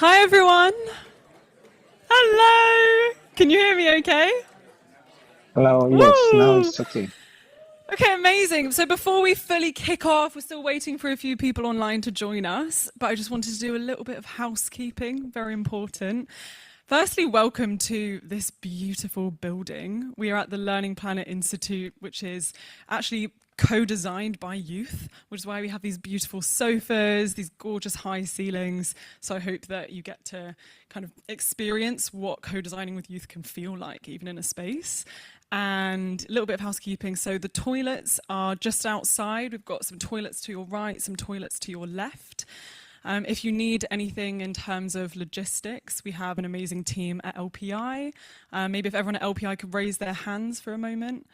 Hi everyone. Hello. Can you hear me okay? Hello, yes, now Woo! it's okay. Okay, amazing. So before we fully kick off, we're still waiting for a few people online to join us, but I just wanted to do a little bit of housekeeping, very important. Firstly, welcome to this beautiful building. We are at the Learning Planet Institute, which is actually co-designed by youth, which is why we have these beautiful sofas, these gorgeous high ceilings. So I hope that you get to kind of experience what co-designing with youth can feel like, even in a space. And a little bit of housekeeping. So the toilets are just outside. We've got some toilets to your right, some toilets to your left. If you need anything in terms of logistics, we have an amazing team at LPI. Maybe if everyone at LPI could raise their hands for a moment.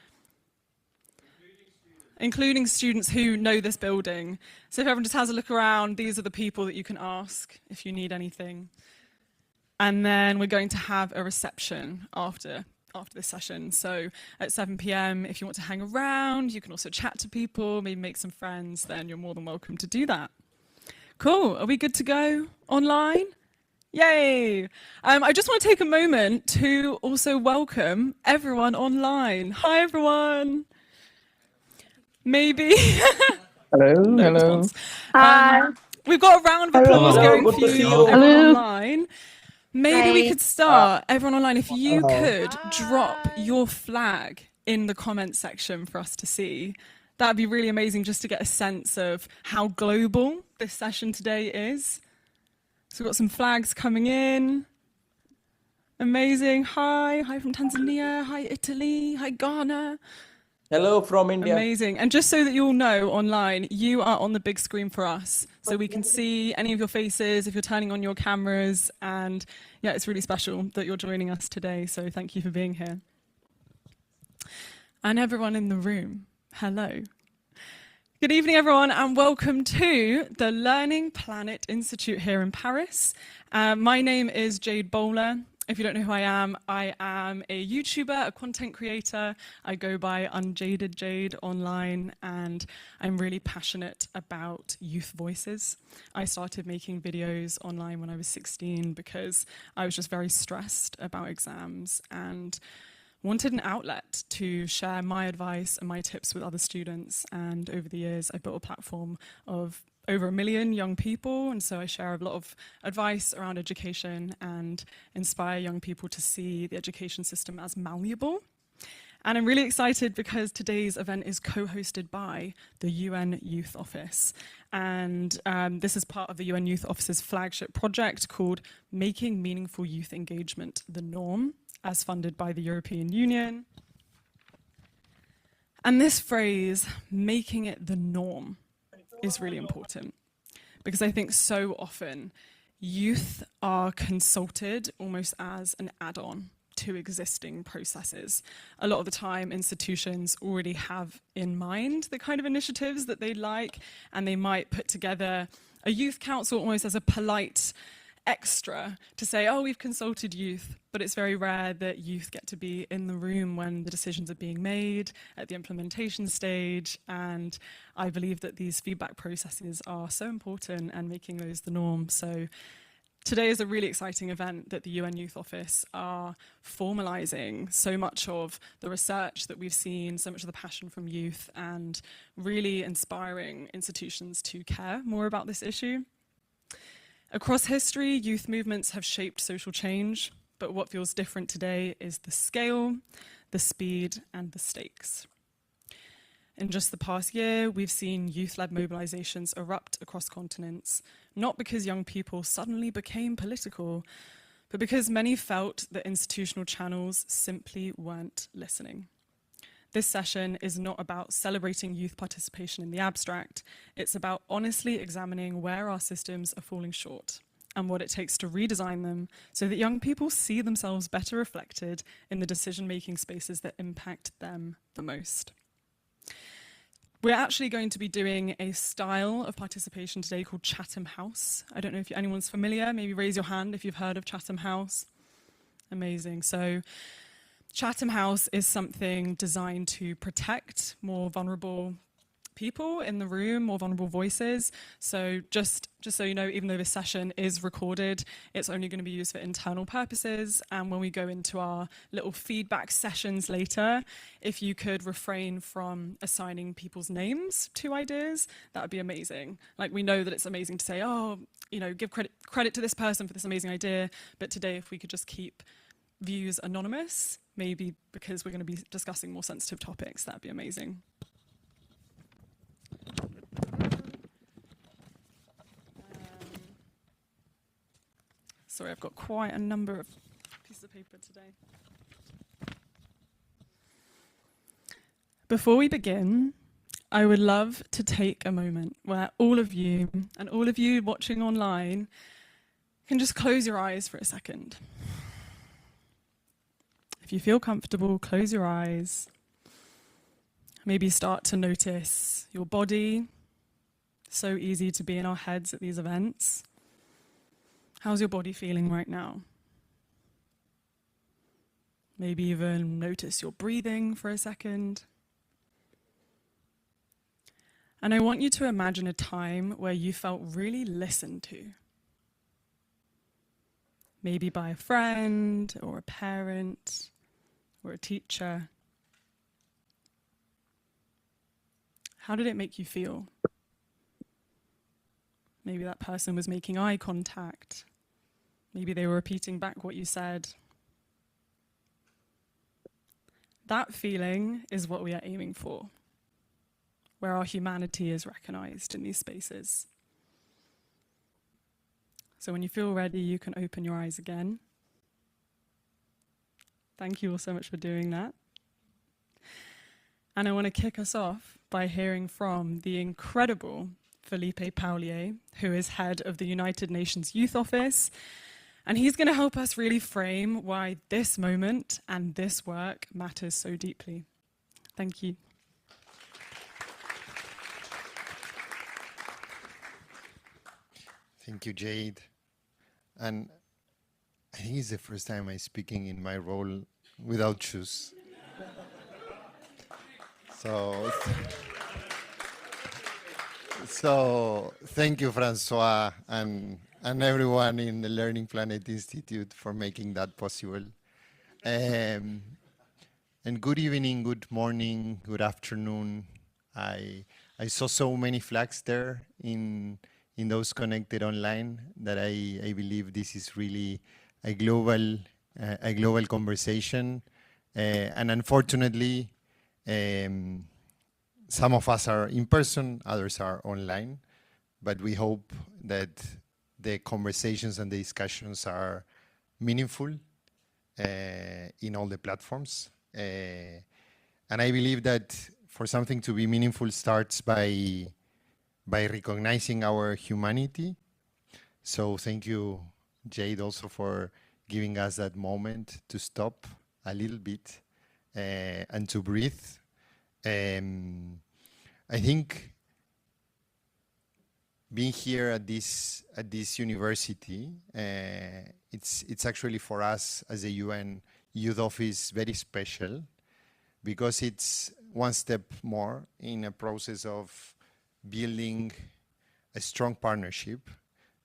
Including students who know this building. So if everyone just has a look around, these are the people that you can ask if you need anything. And then we're going to have a reception after this session. So at 7 p.m, if you want to hang around, you can also chat to people, maybe make some friends, then you're more than welcome to do that. Cool, are we good to go online? Yay! I just want to take a moment to also welcome everyone online. Hi everyone! Maybe. Hello, No hello. response. Hi. We've got a round of applause Hello. going Good for to see you, you. everyone Hello. online. Maybe we Hi. could start, everyone online, if you Hello. could drop your flag in the comments section for us to see. That'd be really amazing just to get a sense of how global this session today is. So we've got some flags coming in. Amazing. Hi from Tanzania. Hi Italy. Hi Ghana. Hello from India. Amazing. And just so that you all know online, you are on the big screen for us. So we can see any of your faces if you're turning on your cameras. And yeah, it's really special that you're joining us today. So thank you for being here. And everyone in the room, hello. Good evening, everyone, and welcome to the Learning Planet Institute here in Paris. My name is Jade Bowler. If you don't know who I am a YouTuber, a content creator. I go by Unjaded Jade online, and I'm really passionate about youth voices. I started making videos online when I was 16 because I was just very stressed about exams and wanted an outlet to share my advice and my tips with other students. And over the years, I built a platform of over 1 million young people, and so I share a lot of advice around education and inspire young people to see the education system as malleable. And I'm really excited because today's event is co-hosted by the UN Youth Office. And this is part of the UN Youth Office's flagship project called Making Meaningful Youth Engagement the Norm, as funded by the European Union. And this phrase, making it the norm, is really important because I think so often youth are consulted almost as an add-on to existing processes. A lot of the time institutions already have in mind the kind of initiatives that they like, and they might put together a youth council almost as a polite extra to say, oh, we've consulted youth, but it's very rare that youth get to be in the room when the decisions are being made at the implementation stage. And I believe that these feedback processes are so important and making those the norm. So today is a really exciting event that the UN Youth Office are formalizing so much of the research that we've seen, so much of the passion from youth, and really inspiring institutions to care more about this issue. Across history, youth movements have shaped social change, but what feels different today is the scale, the speed, and the stakes. In just the past year, we've seen youth-led mobilizations erupt across continents, not because young people suddenly became political, but because many felt that institutional channels simply weren't listening. This session is not about celebrating youth participation in the abstract. It's about honestly examining where our systems are falling short and what it takes to redesign them so that young people see themselves better reflected in the decision-making spaces that impact them the most. We're actually going to be doing a style of participation today called Chatham House. I don't know if anyone's familiar. Maybe raise your hand if you've heard of Chatham House. Amazing. So Chatham House is something designed to protect more vulnerable people in the room, more vulnerable voices. So just so you know, even though this session is recorded, it's only going to be used for internal purposes. And when we go into our little feedback sessions later, if you could refrain from assigning people's names to ideas, that would be amazing. Like, we know that it's amazing to say, oh, you know, give credit to this person for this amazing idea. But today, if we could just keep views anonymous, maybe because we're going to be discussing more sensitive topics, that'd be amazing. Sorry, I've got quite a number of pieces of paper today. Before we begin, I would love to take a moment where all of you, and all of you watching online, can just close your eyes for a second. If you feel comfortable, close your eyes. Maybe start to notice your body. So easy to be in our heads at these events. How's your body feeling right now? Maybe even notice your breathing for a second. And I want you to imagine a time where you felt really listened to. Maybe by a friend or a parent or a teacher. How did it make you feel? Maybe that person was making eye contact. Maybe they were repeating back what you said. That feeling is what we are aiming for, where our humanity is recognized in these spaces. So when you feel ready, you can open your eyes again. Thank you all so much for doing that. And I want to kick us off by hearing from the incredible Felipe Paulier, who is head of the United Nations Youth Office. And he's going to help us really frame why this moment and this work matters so deeply. Thank you. Thank you, Jade. And I think it's the first time I'm speaking in my role without shoes. So thank you, Francois, and everyone in the Learning Planet Institute for making that possible. And good evening, good morning, good afternoon. I saw so many flags there in those connected online that I believe this is really a global conversation. And unfortunately, some of us are in person, others are online, but we hope that the conversations and the discussions are meaningful in all the platforms. And I believe that for something to be meaningful starts by recognizing our humanity. So thank you, Jade, also for giving us that moment to stop a little bit and to breathe. I think being here at this university, it's actually for us as a UN Youth Office very special, because it's one step more in a process of building a strong partnership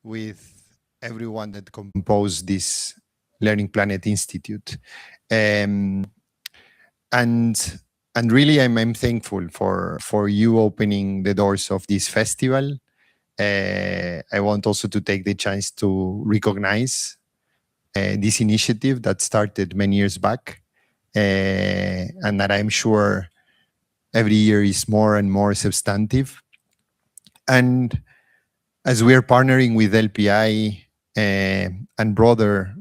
with everyone that compose this Learning Planet Institute. And really, I'm thankful for you opening the doors of this festival. I want also to take the chance to recognize this initiative that started many years back, and that I'm sure every year is more and more substantive. And as we are partnering with LPI and broader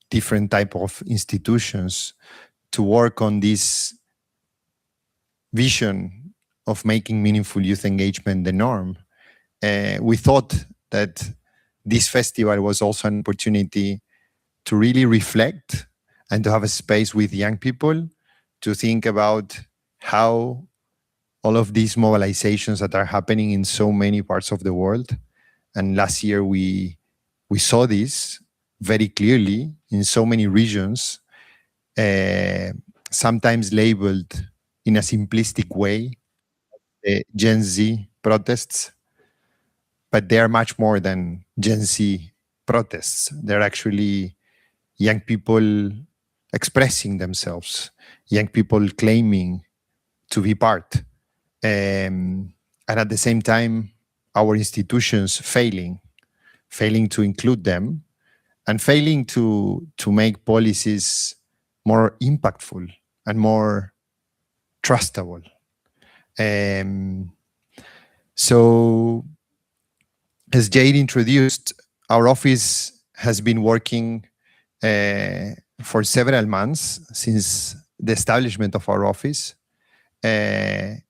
different type of institutions to work on this vision of making meaningful youth engagement the norm, we thought that this festival was also an opportunity to really reflect and to have a space with young people to think about how all of these mobilizations that are happening in so many parts of the world. And last year we saw this very clearly in so many regions, sometimes labeled in a simplistic way, the Gen Z protests, but they are much more than Gen Z protests. They're actually young people expressing themselves, young people claiming to be part, and at the same time, our institutions failing to include them, and failing to make policies more impactful and more trustable. So, as Jade introduced, our office has been working for several months since the establishment of our office in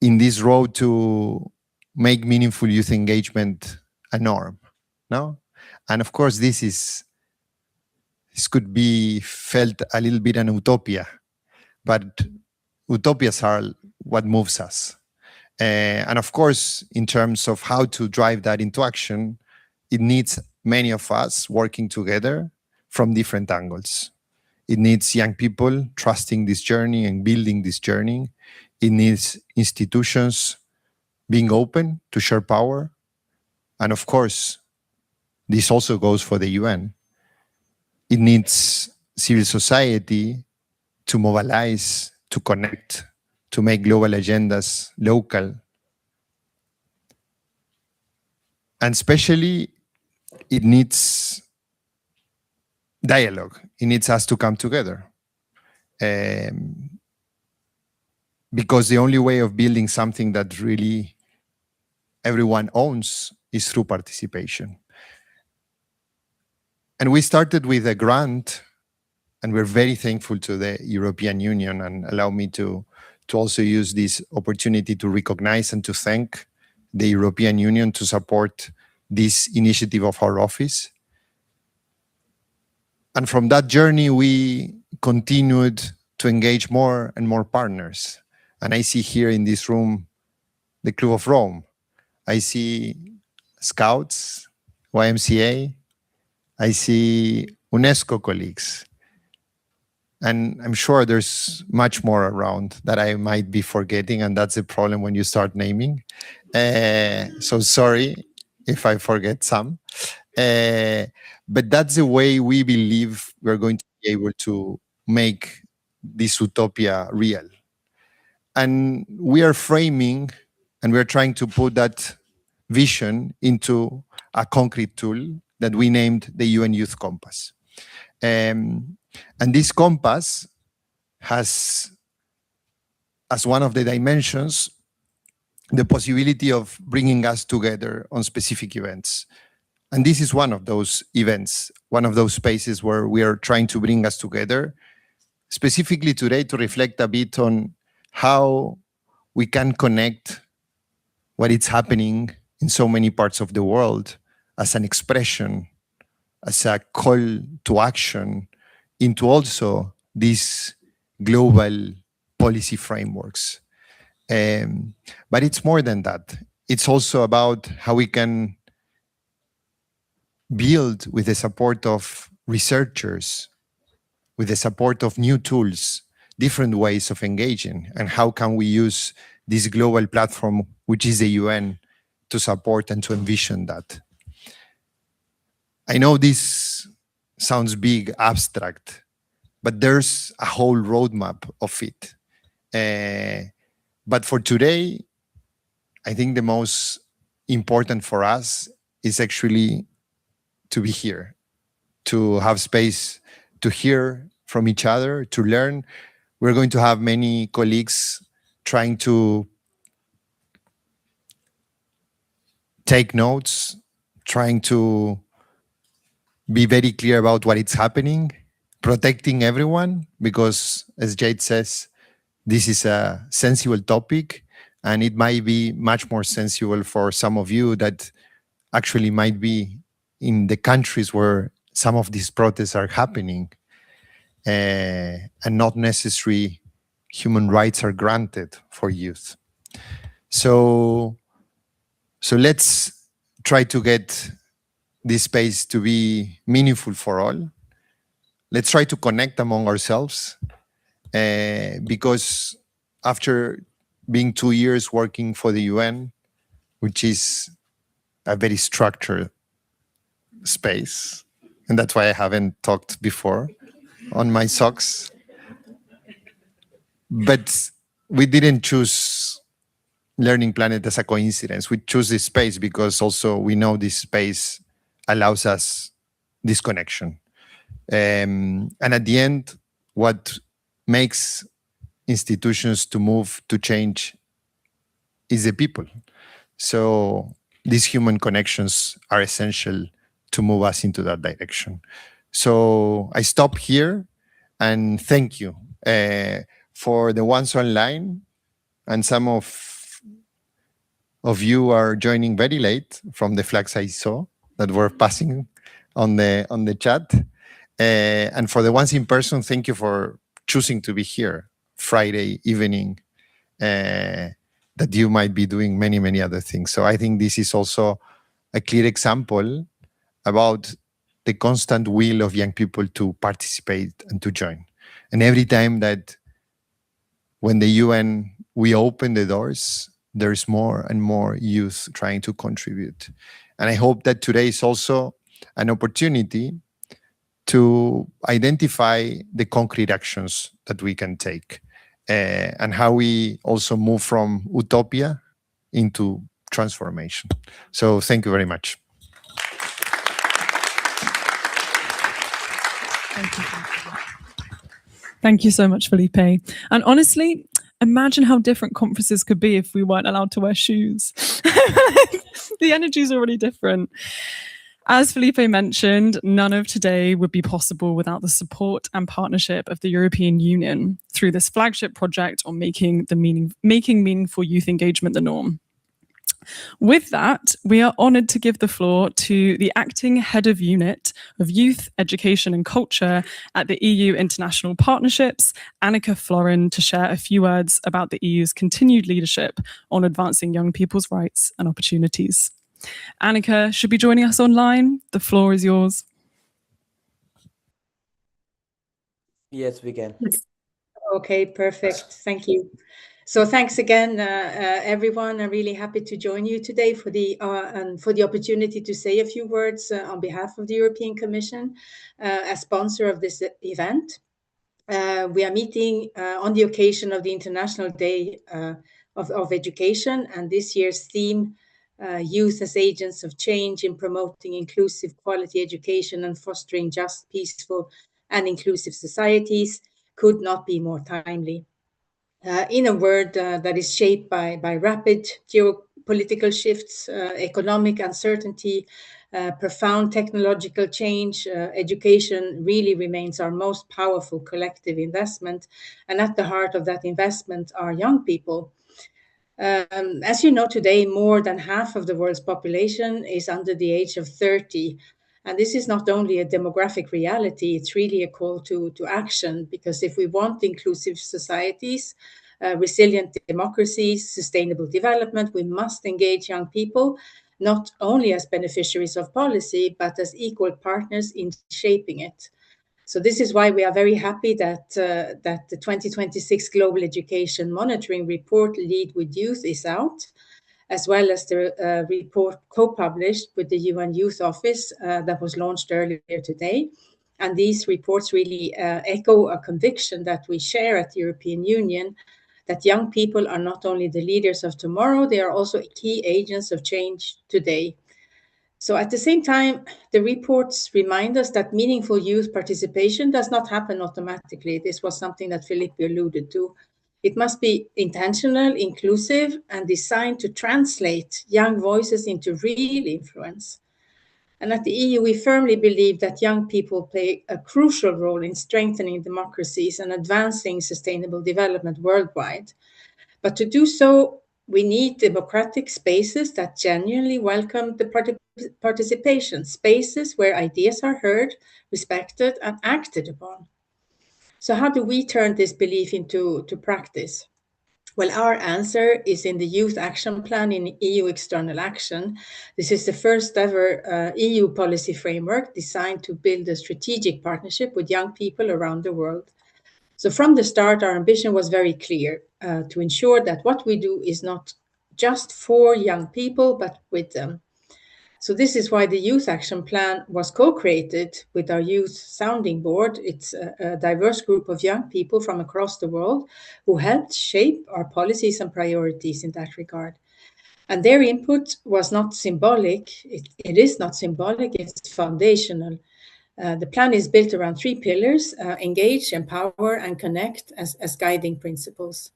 this road to make meaningful youth engagement a norm. No? And of course, this could be felt a little bit an utopia, but utopias are what moves us. And of course, in terms of how to drive that into action, it needs many of us working together from different angles. It needs young people trusting this journey and building this journey. It needs institutions being open to share power. And of course, this also goes for the UN. It needs civil society to mobilize, to connect, to make global agendas local. And especially, it needs dialogue. It needs us to come together. Because the only way of building something that really everyone owns is through participation. And we started with a grant, and we're very thankful to the European Union, and allow me to also use this opportunity to recognize and to thank the European Union to support this initiative of our office. And from that journey, we continued to engage more and more partners. And I see here in this room the Club of Rome. I see Scouts, YMCA. I see UNESCO colleagues. And I'm sure there's much more around that I might be forgetting, and that's the problem when you start naming. So sorry if I forget some. But that's the way we believe we're going to be able to make this utopia real. And we are framing, and we're trying to put that vision into a concrete tool that we named the UN Youth Compass. And this compass has, as one of the dimensions, the possibility of bringing us together on specific events. And this is one of those events, one of those spaces where we are trying to bring us together, specifically today to reflect a bit on how we can connect what is happening in so many parts of the world as an expression, as a call to action into also these global policy frameworks. But it's more than that. It's also about how we can build, with the support of researchers, with the support of new tools, different ways of engaging, and how can we use this global platform, which is the UN, to support and to envision that. I know this sounds big, abstract, but there's a whole roadmap of it. But for today, I think the most important for us is actually to be here, to have space to hear from each other, to learn. We're going to have many colleagues trying to take notes, trying to be very clear about what is happening, protecting everyone, because as Jade says, this is a sensible topic, and it might be much more sensible for some of you that actually might be in the countries where some of these protests are happening, and not necessarily human rights are granted for youth. So let's try to get this space to be meaningful for all. Let's try to connect among ourselves, because after being 2 years working for the UN, which is a very structured space. And that's why I haven't talked before on my socks. But we didn't choose Learning Planet as a coincidence. We choose this space because also we know this space allows us this connection. And at the end, what makes institutions to move, to change, is the people. So these human connections are essential to move us into that direction. So I stop here and thank you for the ones online, and some of you are joining very late from the flags I saw that were passing on the chat. And for the ones in person, thank you for choosing to be here Friday evening, that you might be doing many, many other things. So I think this is also a clear example about the constant will of young people to participate and to join. And every time that when the UN, we open the doors, there's more and more youth trying to contribute. And I hope that today is also an opportunity to identify the concrete actions that we can take, and how we also move from utopia into transformation. So thank you very much. Thank you. Thank you so much, Felipe. And honestly, imagine how different conferences could be if we weren't allowed to wear shoes. The energy is already different. As Felipe mentioned, none of today would be possible without the support and partnership of the European Union through this flagship project on making meaningful youth engagement the norm. With that, we are honoured to give the floor to the Acting Head of Unit of Youth, Education and Culture at the EU International Partnerships, Annika Florin, to share a few words about the EU's continued leadership on advancing young people's rights and opportunities. Annika should be joining us online. The floor is yours. Yes, we can. Okay, perfect. Thank you. So thanks again, everyone. I'm really happy to join you today for the opportunity to say a few words on behalf of the European Commission as sponsor of this event. We are meeting on the occasion of the International Day of Education, and this year's theme, Youth as Agents of Change in Promoting Inclusive Quality Education and Fostering Just, Peaceful and Inclusive Societies, could not be more timely. In a world that is shaped by rapid geopolitical shifts, economic uncertainty, profound technological change, education really remains our most powerful collective investment. And at the heart of that investment are young people. As you know, today, more than half of the world's population is under the age of 30. And this is not only a demographic reality, it's really a call to action, because if we want inclusive societies, resilient democracies, sustainable development, we must engage young people, not only as beneficiaries of policy, but as equal partners in shaping it. So this is why we are very happy that the 2026 Global Education Monitoring Report, Lead with Youth, is out, as well as the report co-published with the UN Youth Office that was launched earlier today. And these reports really echo a conviction that we share at the European Union, that young people are not only the leaders of tomorrow, they are also key agents of change today. So at the same time, the reports remind us that meaningful youth participation does not happen automatically. This was something that Felipe alluded to. It must be intentional, inclusive, and designed to translate young voices into real influence. And at the EU, we firmly believe that young people play a crucial role in strengthening democracies and advancing sustainable development worldwide. But to do so, we need democratic spaces that genuinely welcome the participation, spaces where ideas are heard, respected, and acted upon. So how do we turn this belief into practice? Well, our answer is in the Youth Action Plan in EU External Action. This is the first ever EU policy framework designed to build a strategic partnership with young people around the world. So from the start, our ambition was very clear, to ensure that what we do is not just for young people, but with them. So this is why the Youth Action Plan was co-created with our Youth Sounding Board. It's a diverse group of young people from across the world who helped shape our policies and priorities in that regard. And their input was not symbolic. It is not symbolic, it's foundational. The plan is built around 3 pillars: engage, empower, and connect as guiding principles.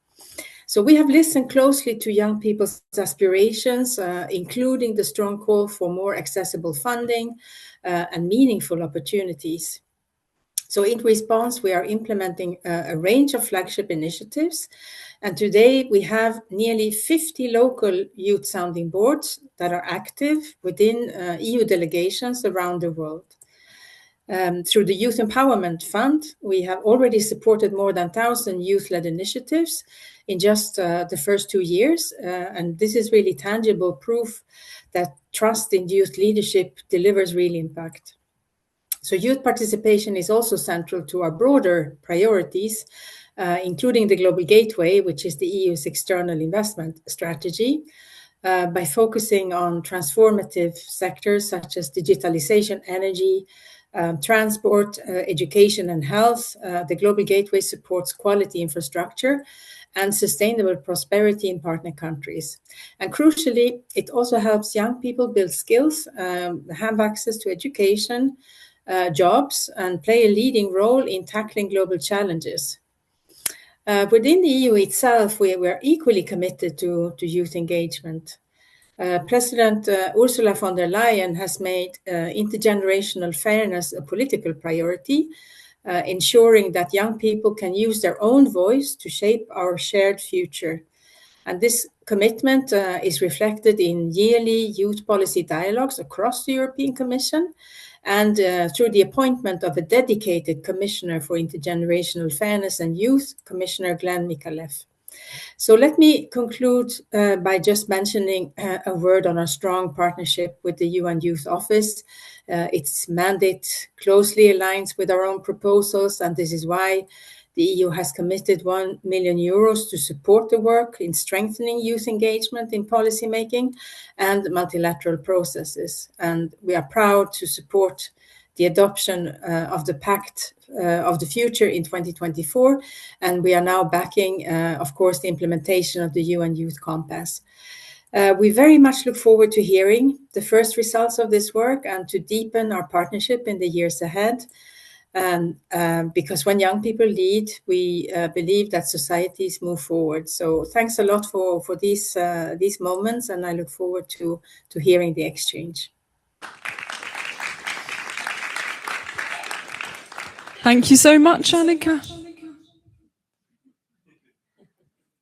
So we have listened closely to young people's aspirations, including the strong call for more accessible funding and meaningful opportunities. So in response, we are implementing a range of flagship initiatives. And today we have nearly 50 local youth sounding boards that are active within EU delegations around the world. Through the Youth Empowerment Fund, we have already supported more than 1,000 youth-led initiatives in just the first 2 years. And this is really tangible proof that trust in youth leadership delivers real impact. So youth participation is also central to our broader priorities, including the Global Gateway, which is the EU's external investment strategy. By focusing on transformative sectors such as digitalization, energy, transport, education, and health, the Global Gateway supports quality infrastructure and sustainable prosperity in partner countries. And crucially, it also helps young people build skills, have access to education, jobs, and play a leading role in tackling global challenges. Within the EU itself, we are equally committed to youth engagement. President Ursula von der Leyen has made intergenerational fairness a political priority, ensuring that young people can use their own voice to shape our shared future. And this commitment is reflected in yearly youth policy dialogues across the European Commission and through the appointment of a dedicated Commissioner for Intergenerational Fairness and Youth, Commissioner Glenn Mikalev. So let me conclude by just mentioning a word on our strong partnership with the UN Youth Office. Its mandate closely aligns with our own proposals, and this is why the EU has committed €1 million to support the work in strengthening youth engagement in policymaking and multilateral processes. And we are proud to support the adoption of the Pact of the Future in 2024. And we are now backing, of course, the implementation of the UN Youth Compass. We very much look forward to hearing the first results of this work and to deepen our partnership in the years ahead. Because when young people lead, we believe that societies move forward. So thanks a lot for these moments, and I look forward to hearing the exchange. Thank you so much, Annika.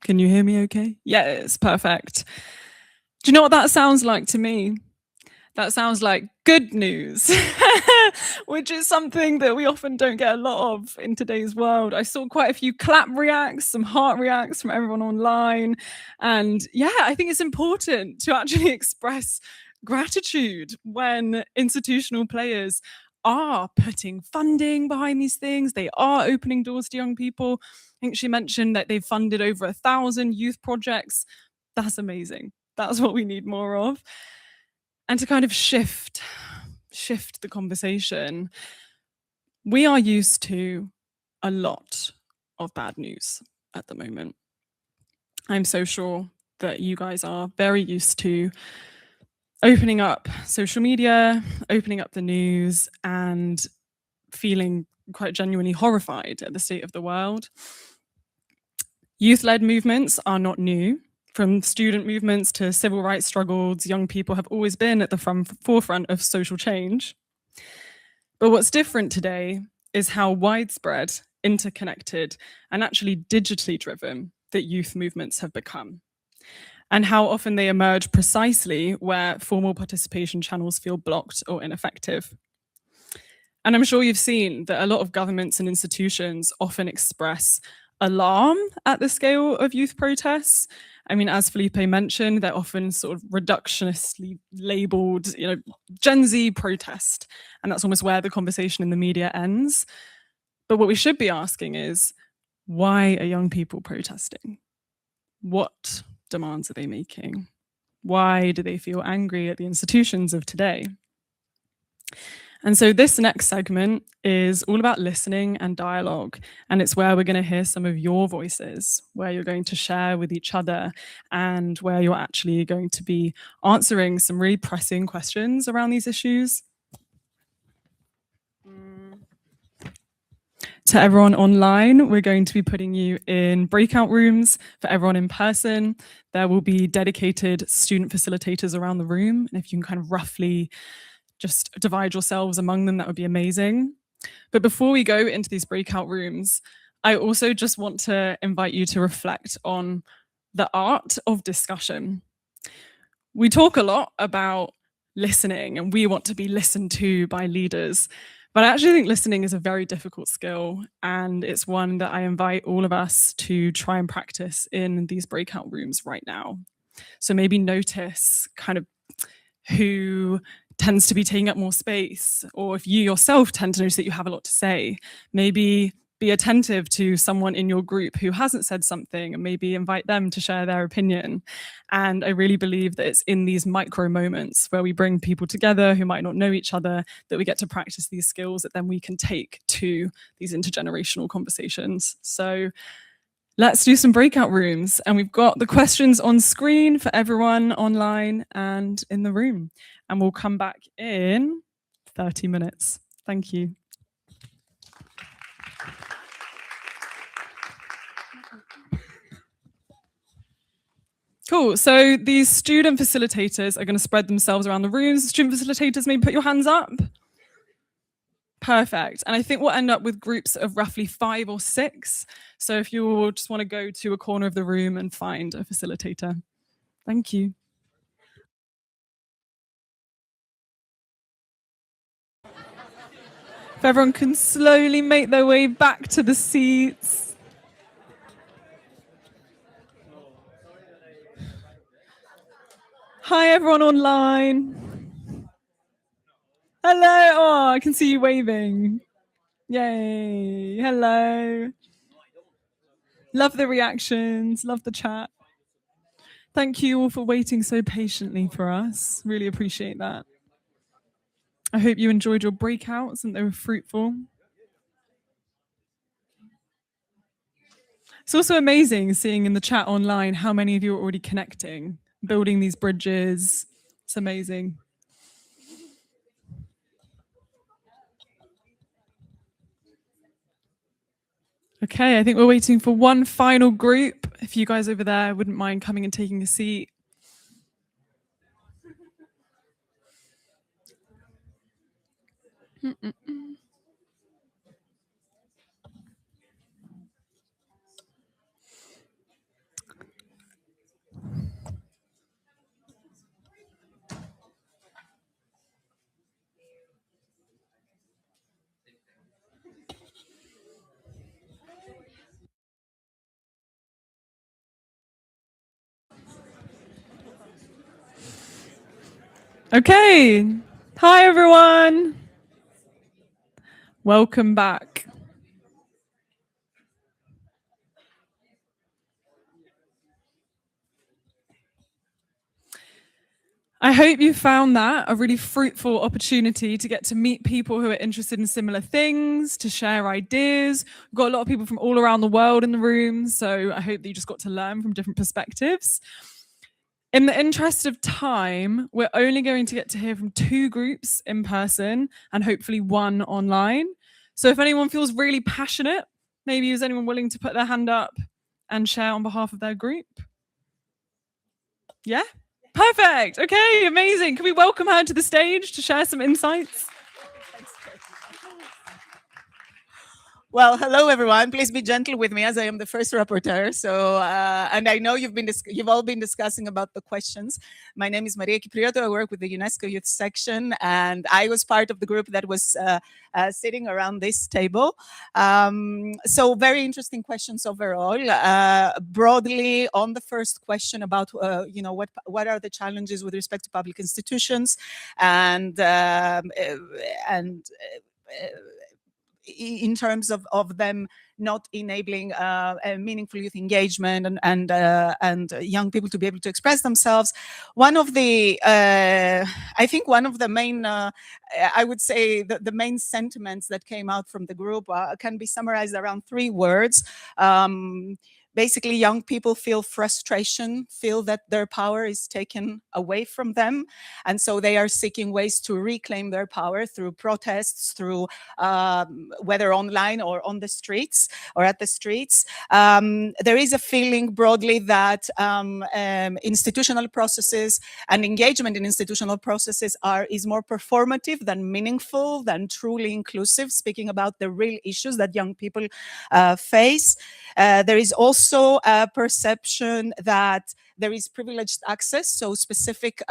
Can you hear me okay? Yeah, it's perfect. Do you know what that sounds like to me? That sounds like good news, which is something that we often don't get a lot of in today's world. I saw quite a few clap reacts, some heart reacts from everyone online. And yeah, I think it's important to actually express gratitude when institutional players are putting funding behind these things. They are opening doors to young people. I think she mentioned that they've funded over 1,000 youth projects. That's amazing. That's what we need more of. And to kind of shift the conversation, we are used to a lot of bad news at the moment. I'm so sure that you guys are very used to opening up social media, opening up the news, and feeling quite genuinely horrified at the state of the world. Youth-led movements are not new. From student movements to civil rights struggles, young people have always been at the forefront of social change. But what's different today is how widespread, interconnected, and actually digitally driven that youth movements have become, and how often they emerge precisely where formal participation channels feel blocked or ineffective. And I'm sure you've seen that a lot of governments and institutions often express alarm at the scale of youth protests. I mean, as Felipe mentioned, they're often sort of reductionistly labeled, Gen Z protest. And that's almost where the conversation in the media ends. But what we should be asking is, Why are young people protesting? What demands are they making? Why do they feel angry at the institutions of today? And so this next segment is all about listening and dialogue. And it's where we're going to hear some of your voices, where you're going to share with each other, and where you're actually going to be answering some really pressing questions around these issues. To everyone online, we're going to be putting you in breakout rooms. For everyone in person, there will be dedicated student facilitators around the room. And if you can kind of roughly just divide yourselves among them, that would be amazing. But before we go into these breakout rooms, I also just want to invite you to reflect on the art of discussion. We talk a lot about listening, and we want to be listened to by leaders. But I actually think listening is a very difficult skill, and it's one that I invite all of us to try and practice in these breakout rooms right now. So maybe notice kind of who tends to be taking up more space, or if you yourself tend to notice that you have a lot to say, maybe be attentive to someone in your group who hasn't said something and maybe invite them to share their opinion. And I really believe that it's in these micro moments where we bring people together who might not know each other that we get to practice these skills that then we can take to these intergenerational conversations. So let's do some breakout rooms. And we've got the questions on screen for everyone online and in the room. And we'll come back in 30 minutes. Thank you. Cool. So these student facilitators are going to spread themselves around the rooms. Student facilitators, maybe put your hands up. Perfect. And I think we'll end up with groups of roughly 5 or 6. So if you just want to go to a corner of the room and find a facilitator. Thank you. If everyone can slowly make their way back to the seats. Hi, everyone online. Hello. Oh, I can see you waving. Yay. Hello. Love the reactions. Love the chat. Thank you all for waiting so patiently for us. Really appreciate that. I hope you enjoyed your breakouts and they were fruitful. It's also amazing seeing in the chat online how many of you are already connecting, building these bridges. It's amazing. Okay, I think we're waiting for one final group. If you guys over there wouldn't mind coming and taking a seat. Okay. Hi, everyone. Welcome back. I hope you found that a really fruitful opportunity to get to meet people who are interested in similar things, to share ideas. We've got a lot of people from all around the world in the room, so I hope that you just got to learn from different perspectives. In the interest of time, we're only going to get to hear from 2 groups in person and hopefully 1 online. So if anyone feels really passionate, maybe is anyone willing to put their hand up and share on behalf of their group? Yeah? Perfect. Okay, amazing. Can we welcome her to the stage to share some insights? Well, hello everyone. Please be gentle with me as I am the first rapporteur. So, and I know you've all been discussing about the questions. My name is Maria Kiprioto. I work with the UNESCO Youth Section, and I was part of the group that was sitting around this table. So, very interesting questions overall. Broadly, on the first question about what are the challenges with respect to public institutions, and in terms of them not enabling a meaningful youth engagement and young people to be able to express themselves. One of the, I think one of the main, I would say the main sentiments that came out from the group can be summarized around 3 words. Basically, young people feel frustration, feel that their power is taken away from them. And so they are seeking ways to reclaim their power through protests, through whether online or on the streets or at the streets. There is a feeling broadly that institutional processes and engagement in institutional processes is more performative than meaningful, than truly inclusive, speaking about the real issues that young people face. There is also a perception that there is privileged access, so specific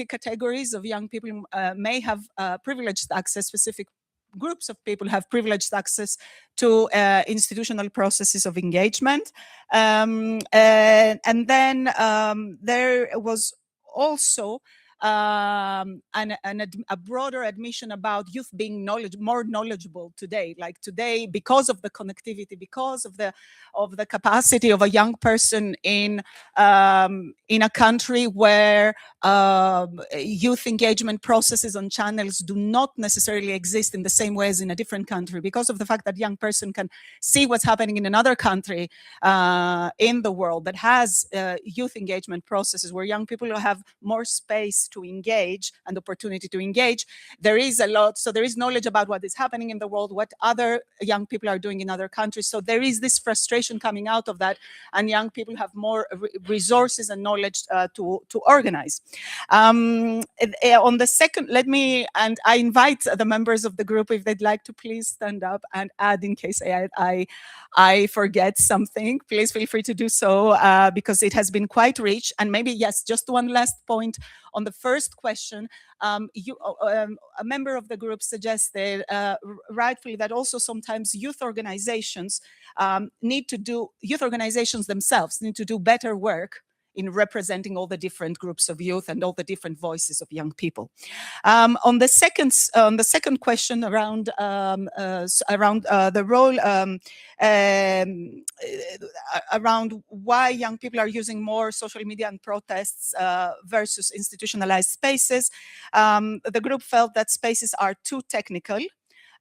categories of young people may have privileged access, specific groups of people have privileged access to institutional processes of engagement. And then there was also a broader admission about youth being more knowledgeable today. Like today, because of the connectivity, because of the capacity of a young person in a country where youth engagement processes on channels do not necessarily exist in the same way as in a different country, because of the fact that young person can see what's happening in another country in the world that has youth engagement processes where young people have more space to engage and opportunity to engage. There is a lot, so there is knowledge about what is happening in the world, what other young people are doing in other countries. So there is this frustration coming out of that, and young people have more resources and knowledge to organize. On the second, and I invite the members of the group, if they'd like to please stand up and add in case I forget something, please feel free to do so, because it has been quite rich. And maybe, yes, just one last point on the first question. A member of the group suggested rightfully that also sometimes youth organizations themselves need to do better work in representing all the different groups of youth and all the different voices of young people. On the second question around the role around why young people are using more social media and protests versus institutionalized spaces, the group felt that spaces are too technical.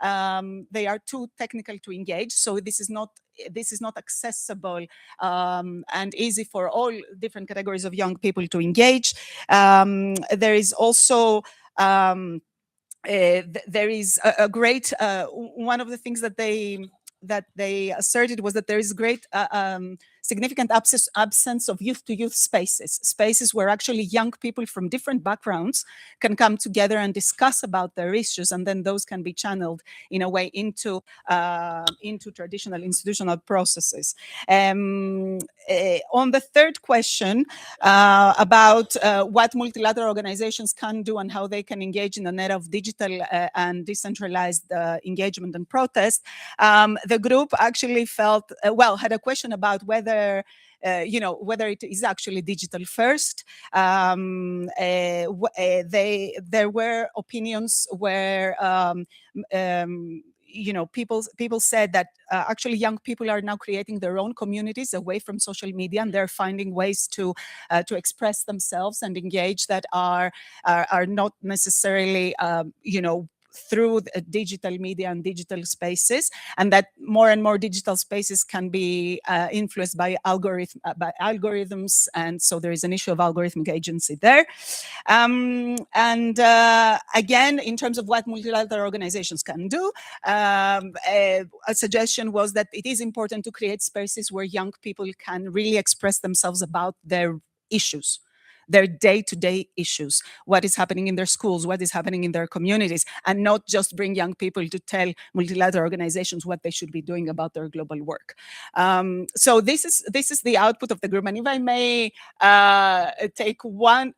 They are too technical to engage, so this is not accessible and easy for all different categories of young people to engage. There is also there is a great one of the things that they asserted was that there is great significant absence of youth-to-youth spaces where actually young people from different backgrounds can come together and discuss about their issues, and then those can be channeled in a way into traditional institutional processes. On the third question about what multilateral organizations can do and how they can engage in the net of digital and decentralized engagement and protest, the group actually felt, had a question about whether whether it is actually digital first. There were opinions where people said that actually young people are now creating their own communities away from social media, and they're finding ways to express themselves and engage that are not necessarily through digital media and digital spaces, and that more and more digital spaces can be influenced by algorithms, and so there is an issue of algorithmic agency there. Again, in terms of what multilateral organizations can do, a suggestion was that it is important to create spaces where young people can really express themselves about their issues, their day-to-day issues, what is happening in their schools, what is happening in their communities, and not just bring young people to tell multilateral organizations what they should be doing about their global work. So this is the output of the group. And if I may take one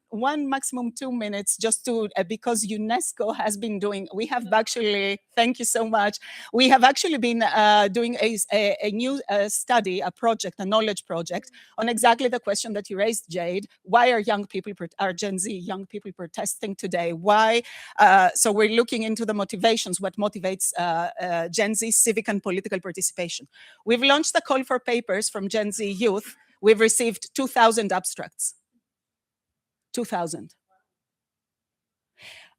maximum 2 minutes just to, because UNESCO has been doing, we have actually, thank you so much, we have actually been doing a new study, a project, a knowledge project on exactly the question that you raised, Jade. Why are young young people, are Gen Z young people protesting today? Why? So we're looking into the motivations, what motivates Gen Z civic and political participation. We've launched a call for papers from Gen Z youth. We've received 2,000 abstracts. 2,000.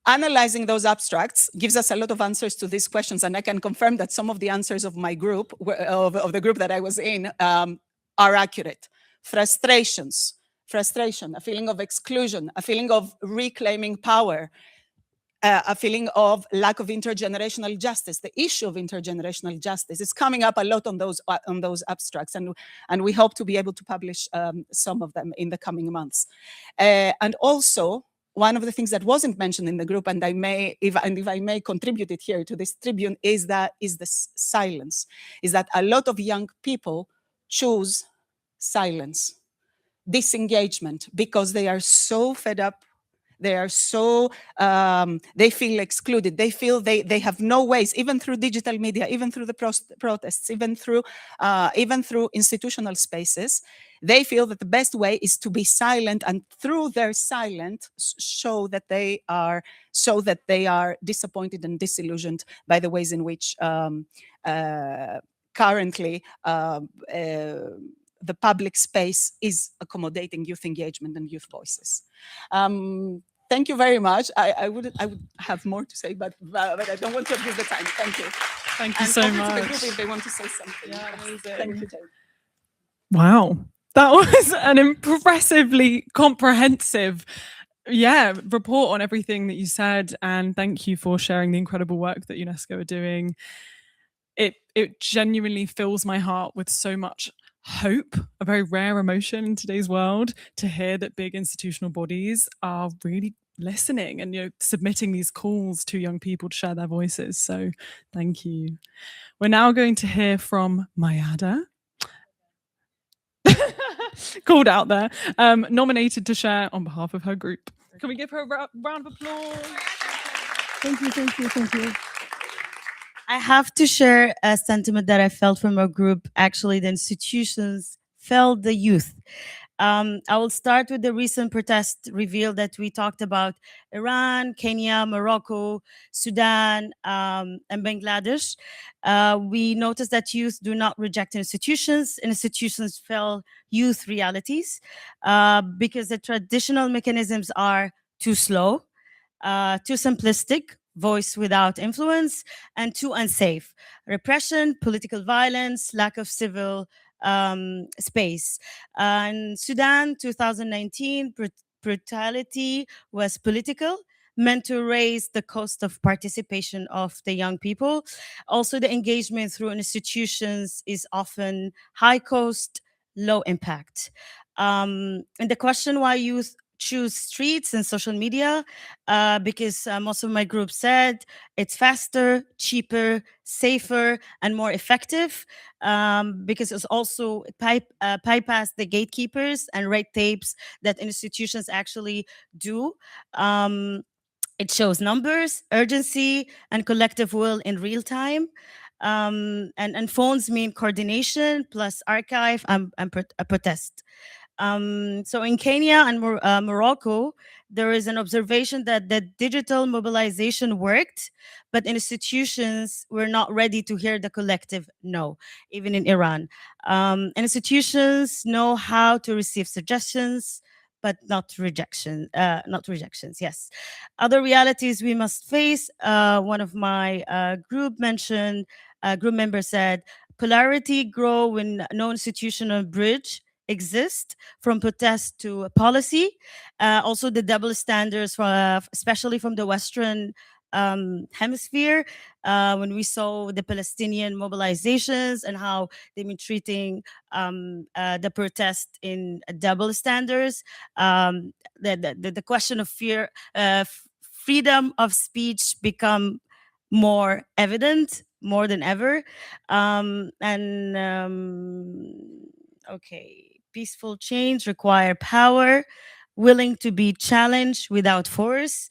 Analyzing those abstracts gives us a lot of answers to these questions, and I can confirm that some of the answers of my group, of the group that I was in, are accurate. Frustration, a feeling of exclusion, a feeling of reclaiming power, a feeling of lack of intergenerational justice. The issue of intergenerational justice is coming up a lot on those abstracts, and we hope to be able to publish some of them in the coming months. And also, one of the things that wasn't mentioned in the group, and if I may contribute it here to this tribune, is the silence. Is that a lot of young people choose silence, disengagement, because they are so fed up. They are so, they feel excluded. They feel they have no ways, even through digital media, even through the protests, even through institutional spaces. They feel that the best way is to be silent, and through their silence show that they are disappointed and disillusioned by the ways in which currently the public space is accommodating youth engagement and youth voices. Thank you very much. I would have more to say, but I don't want to abuse the time. Thank you. Thank you so much. To the group if they want to say something. Yeah, amazing. Thank you, Jane. Wow, that was an impressively comprehensive report on everything that you said, and thank you for sharing the incredible work that UNESCO are doing. It genuinely fills my heart with so much hope, a very rare emotion in today's world, to hear that big institutional bodies are really listening and submitting these calls to young people to share their voices. So thank you. We're now going to hear from Mayada, called out there, nominated to share on behalf of her group. Can we give her a round of applause? Thank you. I have to share a sentiment that I felt from our group. Actually, the institutions felt the youth. I will start with the recent protest reveal that we talked about: Iran, Kenya, Morocco, Sudan, and Bangladesh. We noticed that youth do not reject institutions. Institutions feel youth realities because the traditional mechanisms are too slow, too simplistic, voice without influence, and too unsafe. Repression, political violence, lack of civil space. In Sudan, 2019, brutality was political, meant to raise the cost of participation of the young people. Also, the engagement through institutions is often high cost, low impact. And the question why youth choose streets and social media, because most of my group said it's faster, cheaper, safer, and more effective, because it's also bypass the gatekeepers and red tapes that institutions actually do. It shows numbers, urgency, and collective will in real time. And phones mean coordination plus archive and protest. So in Kenya and Morocco, there is an observation that the digital mobilization worked, but institutions were not ready to hear the collective no, even in Iran. Institutions know how to receive suggestions, but not rejections, yes. Other realities we must face, one of my group member said, polarity grow when no institutional bridge exist from protest to policy. Also the double standards, especially from the Western hemisphere, when we saw the Palestinian mobilizations and how they've been treating the protest in double standards. The question of fear, freedom of speech become more evident more than ever. Okay. Peaceful change require power, willing to be challenged without force.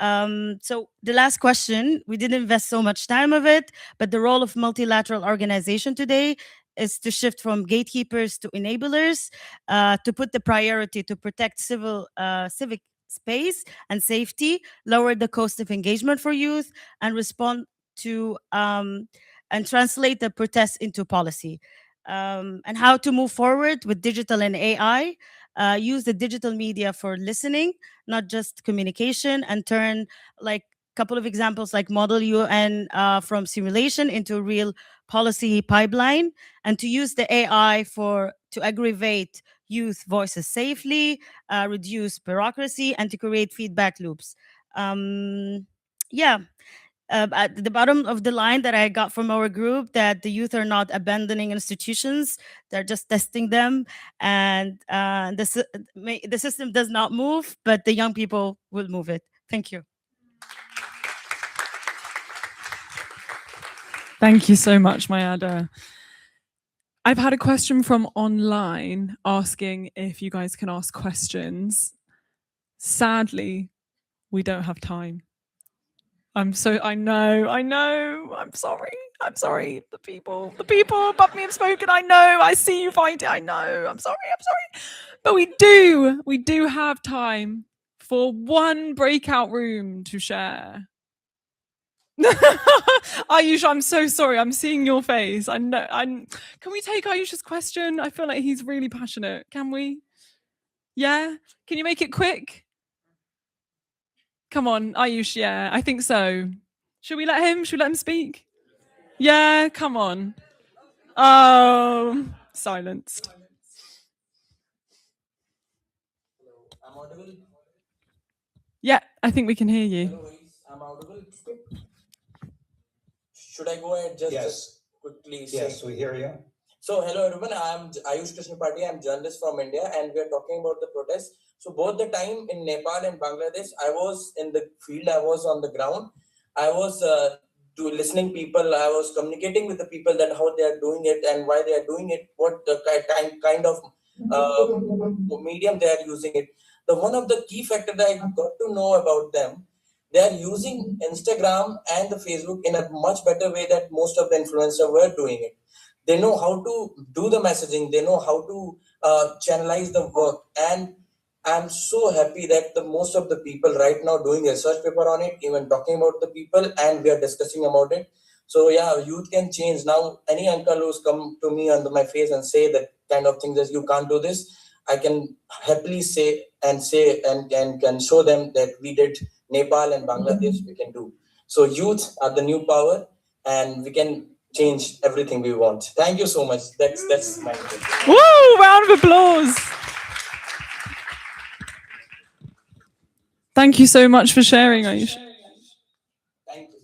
So the last question, we didn't invest so much time of it, but the role of multilateral organization today is to shift from gatekeepers to enablers, to put the priority to protect civic space and safety, lower the cost of engagement for youth, and respond to and translate the protests into policy. And how to move forward with digital and AI, use the digital media for listening, not just communication, and turn like couple of examples like model UN from simulation into a real policy pipeline, and to use the AI to aggregate youth voices safely, reduce bureaucracy, and to create feedback loops. Yeah. At the bottom of the line that I got from our group, that the youth are not abandoning institutions, they're just testing them, and the system does not move, but the young people will move it. Thank you. Thank you so much, Mayada. I've had a question from online asking if you guys can ask questions. Sadly, we don't have time. I know, I'm sorry. The people above me have spoken. I know, I see you fighting. I know, I'm sorry. But we do have time for one breakout room to share. Ayush, I'm so sorry. I'm seeing your face. I know. Can we take Ayush's question? I feel like he's really passionate. Can we? Yeah? Can you make it quick? Come on, Ayush. Yeah, I think so. Should we let him speak? Yeah, come on. Oh, silenced. I'm audible. Yeah, I think we can hear you. Hello, guys. I'm audible. Should I go ahead just quickly say? Yes, we hear you. So, hello everyone. I'm Ayush Krishnapati. I'm journalist from India, and we are talking about the protests. So, both the time in Nepal and Bangladesh, I was in the field. I was on the ground. I was listening people. I was communicating with the people that how they are doing it and why they are doing it. What the kind of medium they are using it. The one of the key factor that I got to know about them, they are using Instagram and the Facebook in a much better way that most of the influencers were doing it. They know how to do the messaging. They know how to channelize the work. And I'm so happy that the most of the people right now doing a research paper on it, even talking about the people, and we are discussing about it. So yeah, youth can change. Now, any uncle who's come to me under my face and say that kind of things that you can't do this, I can happily say and can show them that we did Nepal and Bangladesh, we can do. So youth are the new power, and we can change everything we want. Thank you so much. That's my opinion. Woo! Round of applause. Thank you so much for sharing, Ayush. Thank you.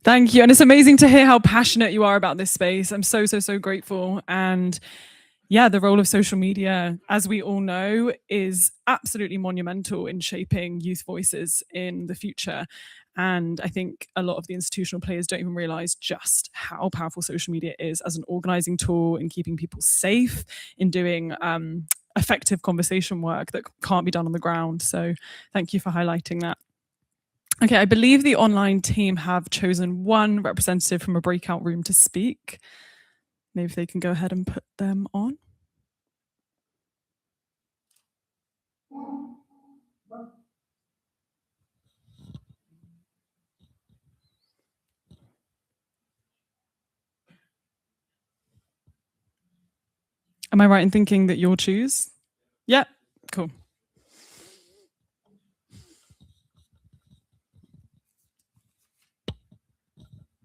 Thank you. And it's amazing to hear how passionate you are about this space. I'm so grateful. And yeah, the role of social media, as we all know, is absolutely monumental in shaping youth voices in the future. And I think a lot of the institutional players don't even realize just how powerful social media is as an organizing tool in keeping people safe, in doing effective conversation work that can't be done on the ground. So thank you for highlighting that. Okay, I believe the online team have chosen one representative from a breakout room to speak. Maybe if they can go ahead and put them on. Am I right in thinking that you'll choose? Yeah, cool.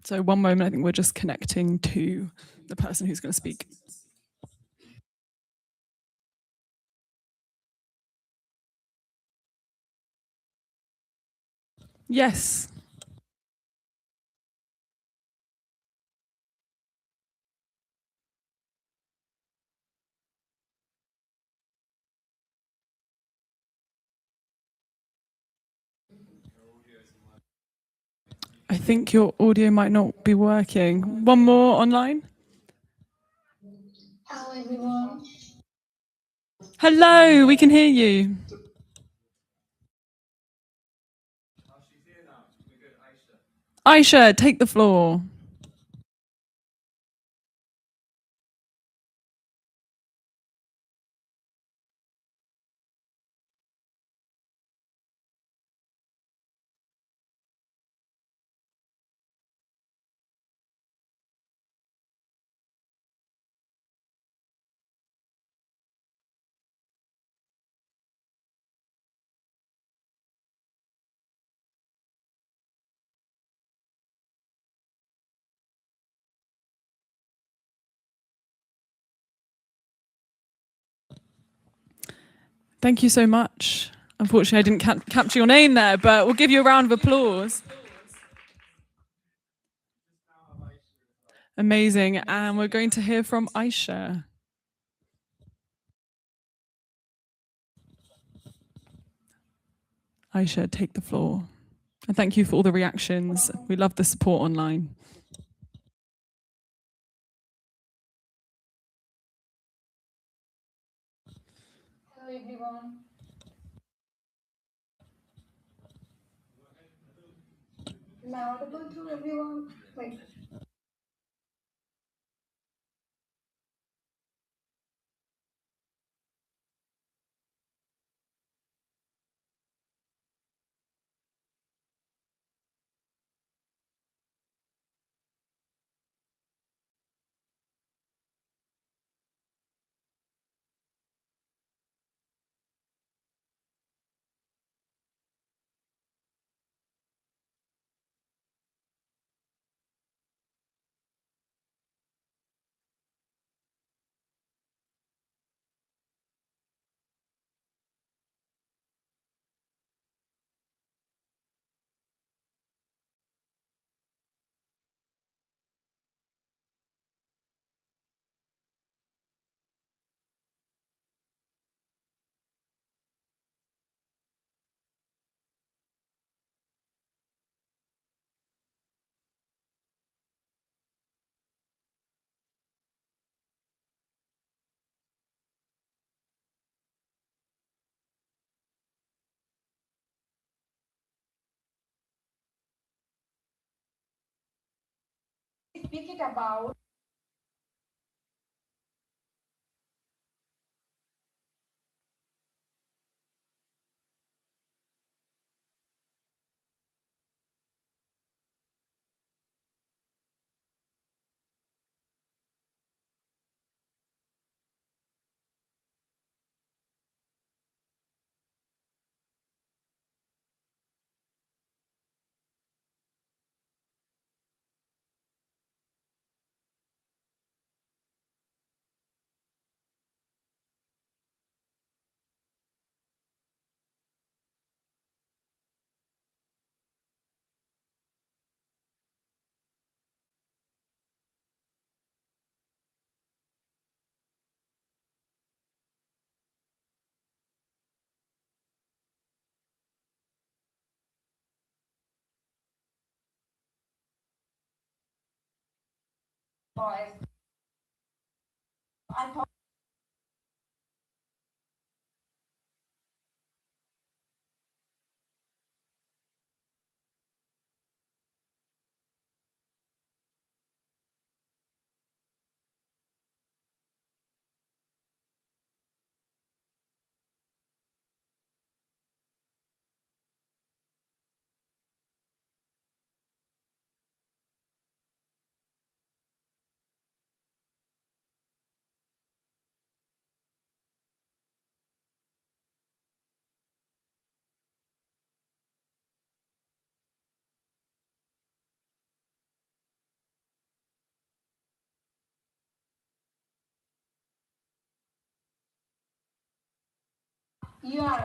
So one moment, I think we're just connecting to the person who's going to speak. Yes. I think your audio might not be working. One more online. Hello, everyone. Hello, we can hear you. Aisha, take the floor. Thank you so much. Unfortunately, I didn't capture your name there, but we'll give you a round of applause. Amazing. And we're going to hear from Aisha. Aisha, take the floor. And thank you for all the reactions. We love the support online. Hello everyone. Am I audible to everyone? Like, speak it about boys. I thought you are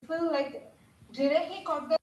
feel like directly caught the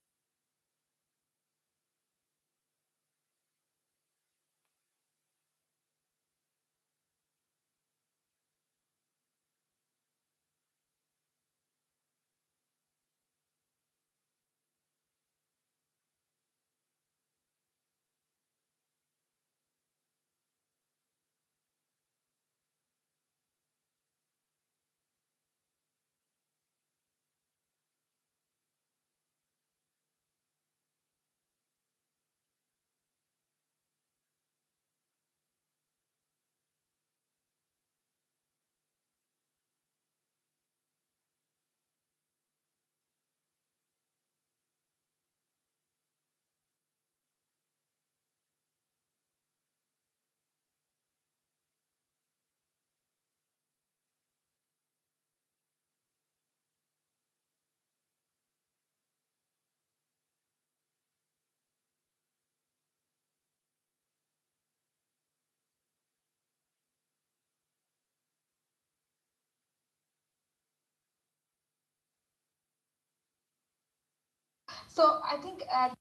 So I think at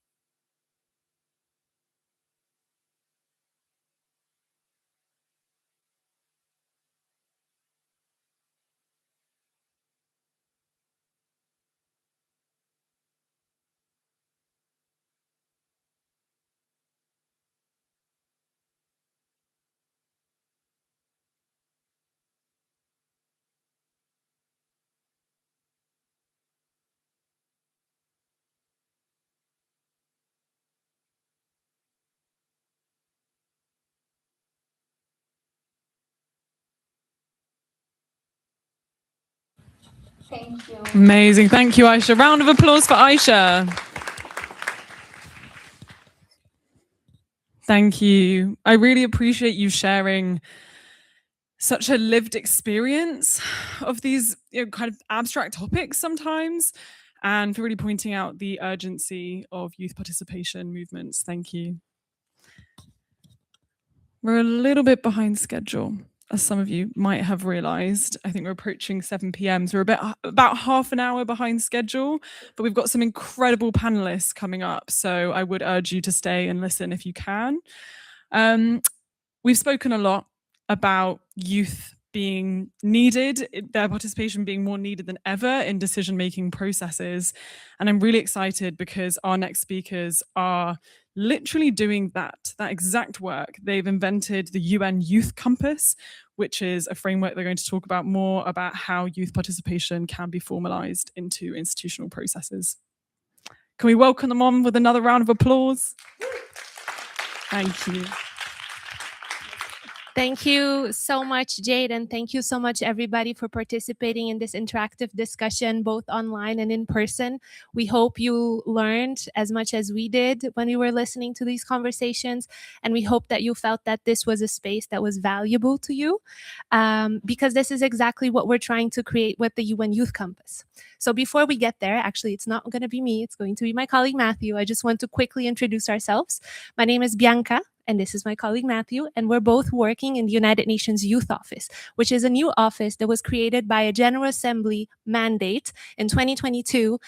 Thank you. Amazing. Thank you, Aisha. Round of applause for Aisha. Thank you. I really appreciate you sharing such a lived experience of these kind of abstract topics sometimes, and for really pointing out the urgency of youth participation movements. Thank you. We're a little bit behind schedule, as some of you might have realized. I think we're approaching 7 p.m. So we're about half an hour behind schedule, but we've got some incredible panelists coming up. So I would urge you to stay and listen if you can. We've spoken a lot about youth being needed, their participation being more needed than ever in decision-making processes. And I'm really excited because our next speakers are literally doing that exact work. They've invented the UN Youth Compass, which is a framework they're going to talk about more about how youth participation can be formalized into institutional processes. Can we welcome them on with another round of applause? Thank you. Thank you so much, Jade, and thank you so much, everybody, for participating in this interactive discussion, both online and in person. We hope you learned as much as we did when you were listening to these conversations, and we hope that you felt that this was a space that was valuable to you, because this is exactly what we're trying to create with the UN Youth Compass. So before we get there, actually, it's not going to be me, it's going to be my colleague, Matthew. I just want to quickly introduce ourselves. My name is Bianca, and this is my colleague Matthew, and we're both working in the United Nations Youth Office, which is a new office that was created by a General Assembly mandate in 2022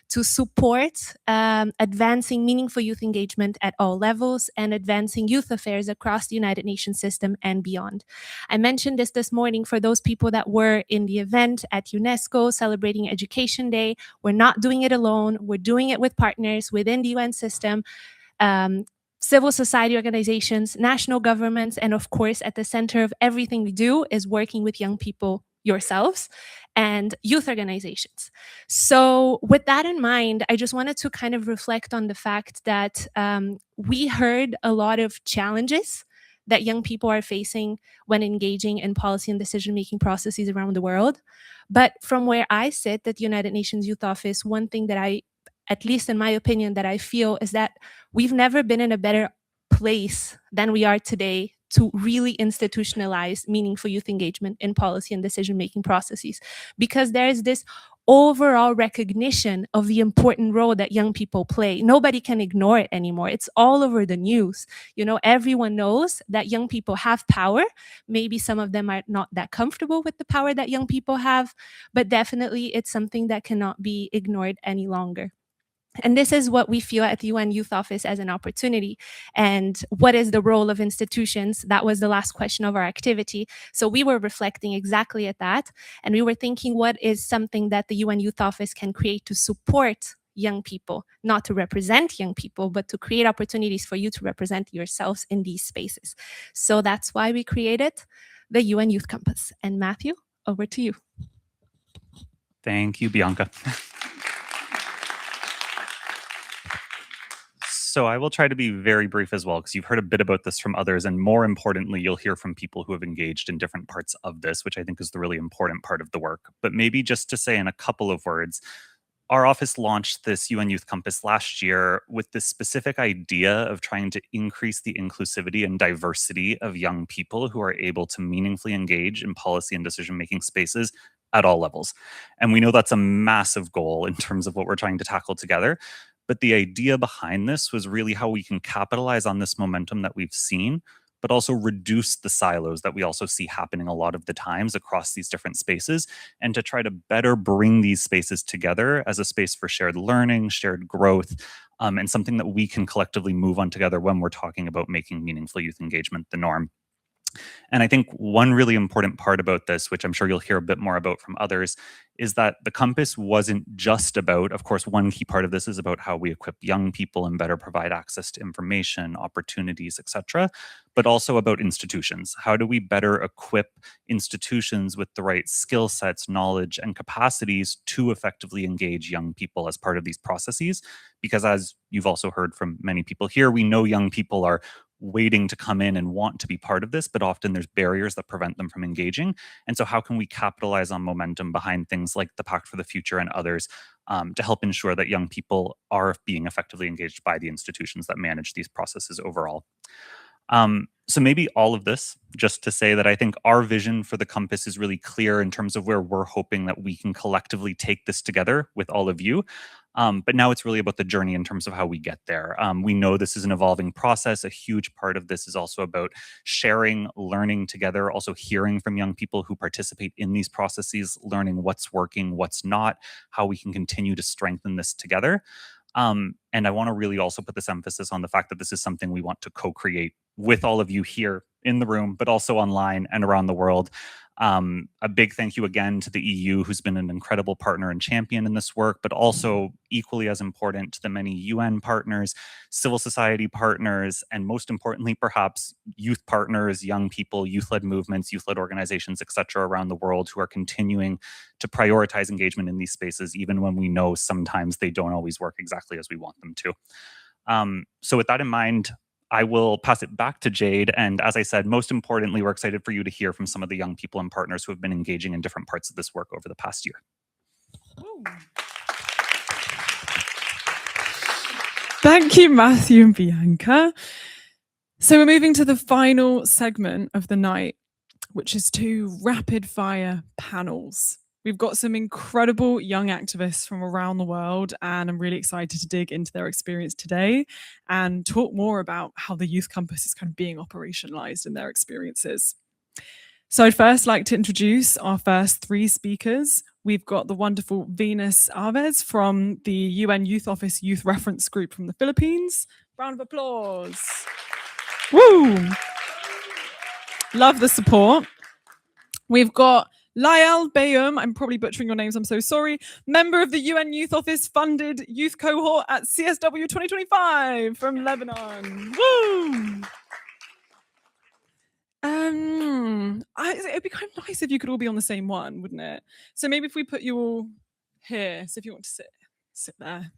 to support advancing meaningful youth engagement at all levels and advancing youth affairs across the United Nations system and beyond. I mentioned this morning for those people that were in the event at UNESCO celebrating Education Day. We're not doing it alone. We're doing it with partners within the UN system, civil society organizations, national governments, and of course, at the center of everything we do is working with young people yourselves and youth organizations. So with that in mind, I just wanted to kind of reflect on the fact that we heard a lot of challenges that young people are facing when engaging in policy and decision-making processes around the world. But from where I sit at the United Nations Youth Office, one thing that at least in my opinion, that I feel is that we've never been in a better place than we are today to really institutionalize meaningful youth engagement in policy and decision-making processes, because there is this overall recognition of the important role that young people play. Nobody can ignore it anymore. It's all over the news. You know, everyone knows that young people have power. Maybe some of them are not that comfortable with the power that young people have, but definitely it's something that cannot be ignored any longer. And this is what we feel at the UN Youth Office as an opportunity. And what is the role of institutions? That was the last question of our activity. So we were reflecting exactly at that. And we were thinking, what is something that the UN Youth Office can create to support young people, not to represent young people, but to create opportunities for you to represent yourselves in these spaces. So that's why we created the UN Youth Compass. And Matthew, over to you. Thank you, Bianca. So I will try to be very brief as well, because you've heard a bit about this from others, and more importantly, you'll hear from people who have engaged in different parts of this, which I think is the really important part of the work. But maybe just to say in a couple of words, our office launched this UN Youth Compass last year with this specific idea of trying to increase the inclusivity and diversity of young people who are able to meaningfully engage in policy and decision-making spaces at all levels. And we know that's a massive goal in terms of what we're trying to tackle together. But the idea behind this was really how we can capitalize on this momentum that we've seen, but also reduce the silos that we also see happening a lot of the times across these different spaces, and to try to better bring these spaces together as a space for shared learning, shared growth, and something that we can collectively move on together when we're talking about making meaningful youth engagement the norm. And I think one really important part about this, which I'm sure you'll hear a bit more about from others, is that the compass wasn't just about, of course, one key part of this is about how we equip young people and better provide access to information, opportunities, etc., but also about institutions. How do we better equip institutions with the right skill sets, knowledge, and capacities to effectively engage young people as part of these processes? Because as you've also heard from many people here, we know young people are waiting to come in and want to be part of this, but often there's barriers that prevent them from engaging. And so how can we capitalize on momentum behind things like the Pact for the Future and others to help ensure that young people are being effectively engaged by the institutions that manage these processes overall? So maybe all of this, just to say that I think our vision for the compass is really clear in terms of where we're hoping that we can collectively take this together with all of you. But now it's really about the journey in terms of how we get there. We know this is an evolving process. A huge part of this is also about sharing, learning together, also hearing from young people who participate in these processes, learning what's working, what's not, how we can continue to strengthen this together. And I want to really also put this emphasis on the fact that this is something we want to co-create with all of you here in the room, but also online and around the world. A big thank you again to the EU, who's been an incredible partner and champion in this work, but also equally as important to the many UN partners, civil society partners, and most importantly, perhaps youth partners, young people, youth-led movements, youth-led organizations, etc., around the world who are continuing to prioritize engagement in these spaces, even when we know sometimes they don't always work exactly as we want them to. So with that in mind, I will pass it back to Jade. And as I said, most importantly, we're excited for you to hear from some of the young people and partners who have been engaging in different parts of this work over the past year. Thank you, Matthew and Bianca. So we're moving to the final segment of the night, which is 2 rapid fire panels. We've got some incredible young activists from around the world, and I'm really excited to dig into their experience today and talk more about how the Youth Compass is kind of being operationalized in their experiences. So I'd first like to introduce our first 3 speakers. We've got the wonderful Venus Alves from the UN Youth Office Youth Reference Group from the Philippines. Round of applause. Woo! Love the support. We've got Lael Bayum, I'm probably butchering your names, I'm so sorry, member of the UN Youth Office funded youth cohort at CSW 2025 from Lebanon. Woo! It'd be kind of nice if you could all be on the same one, wouldn't it? So maybe if we put you all here, so if you want to sit there.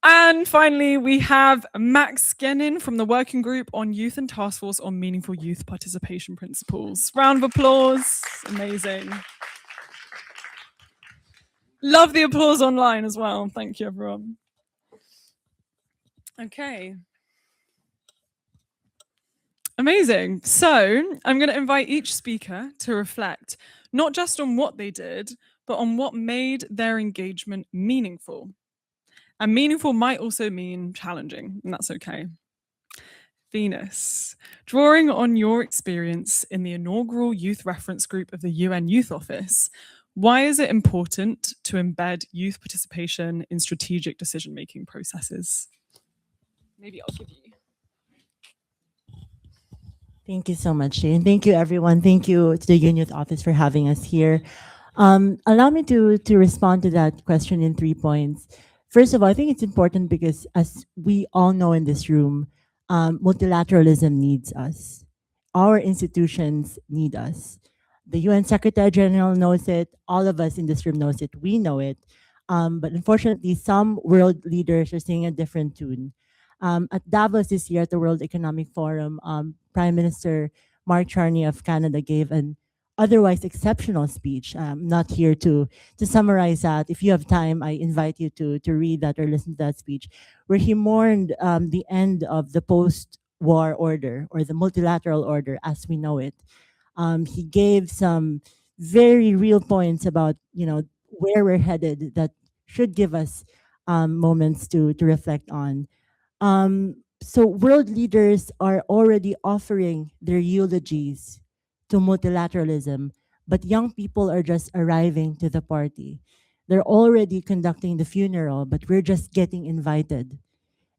And finally, we have Max Genin from the Working Group on Youth and Task Force on Meaningful Youth Participation Principles. Round of applause. Amazing. Love the applause online as well. Thank you, everyone. Okay. Amazing. So I'm going to invite each speaker to reflect not just on what they did, but on what made their engagement meaningful. And meaningful might also mean challenging, and that's okay. Venus, drawing on your experience in the inaugural Youth Reference Group of the UN Youth Office, why is it important to embed youth participation in strategic decision-making processes? Maybe I'll give you. Thank you so much, Jane. Thank you, everyone. Thank you to the UN Youth Office for having us here. Allow me to respond to that question in 3 points. First of all, I think it's important because as we all know in this room, multilateralism needs us. Our institutions need us. The UN Secretary General knows it. All of us in this room knows it. We know it. But unfortunately, some world leaders are singing a different tune. At Davos this year at the World Economic Forum, Prime Minister Mark Carney of Canada gave an otherwise exceptional speech. I'm not here to summarize that. If you have time, I invite you to read that or listen to that speech, where he mourned the end of the post-war order or the multilateral order as we know it. He gave some very real points about where we're headed that should give us moments to reflect on. So world leaders are already offering their eulogies to multilateralism, but young people are just arriving to the party. They're already conducting the funeral, but we're just getting invited.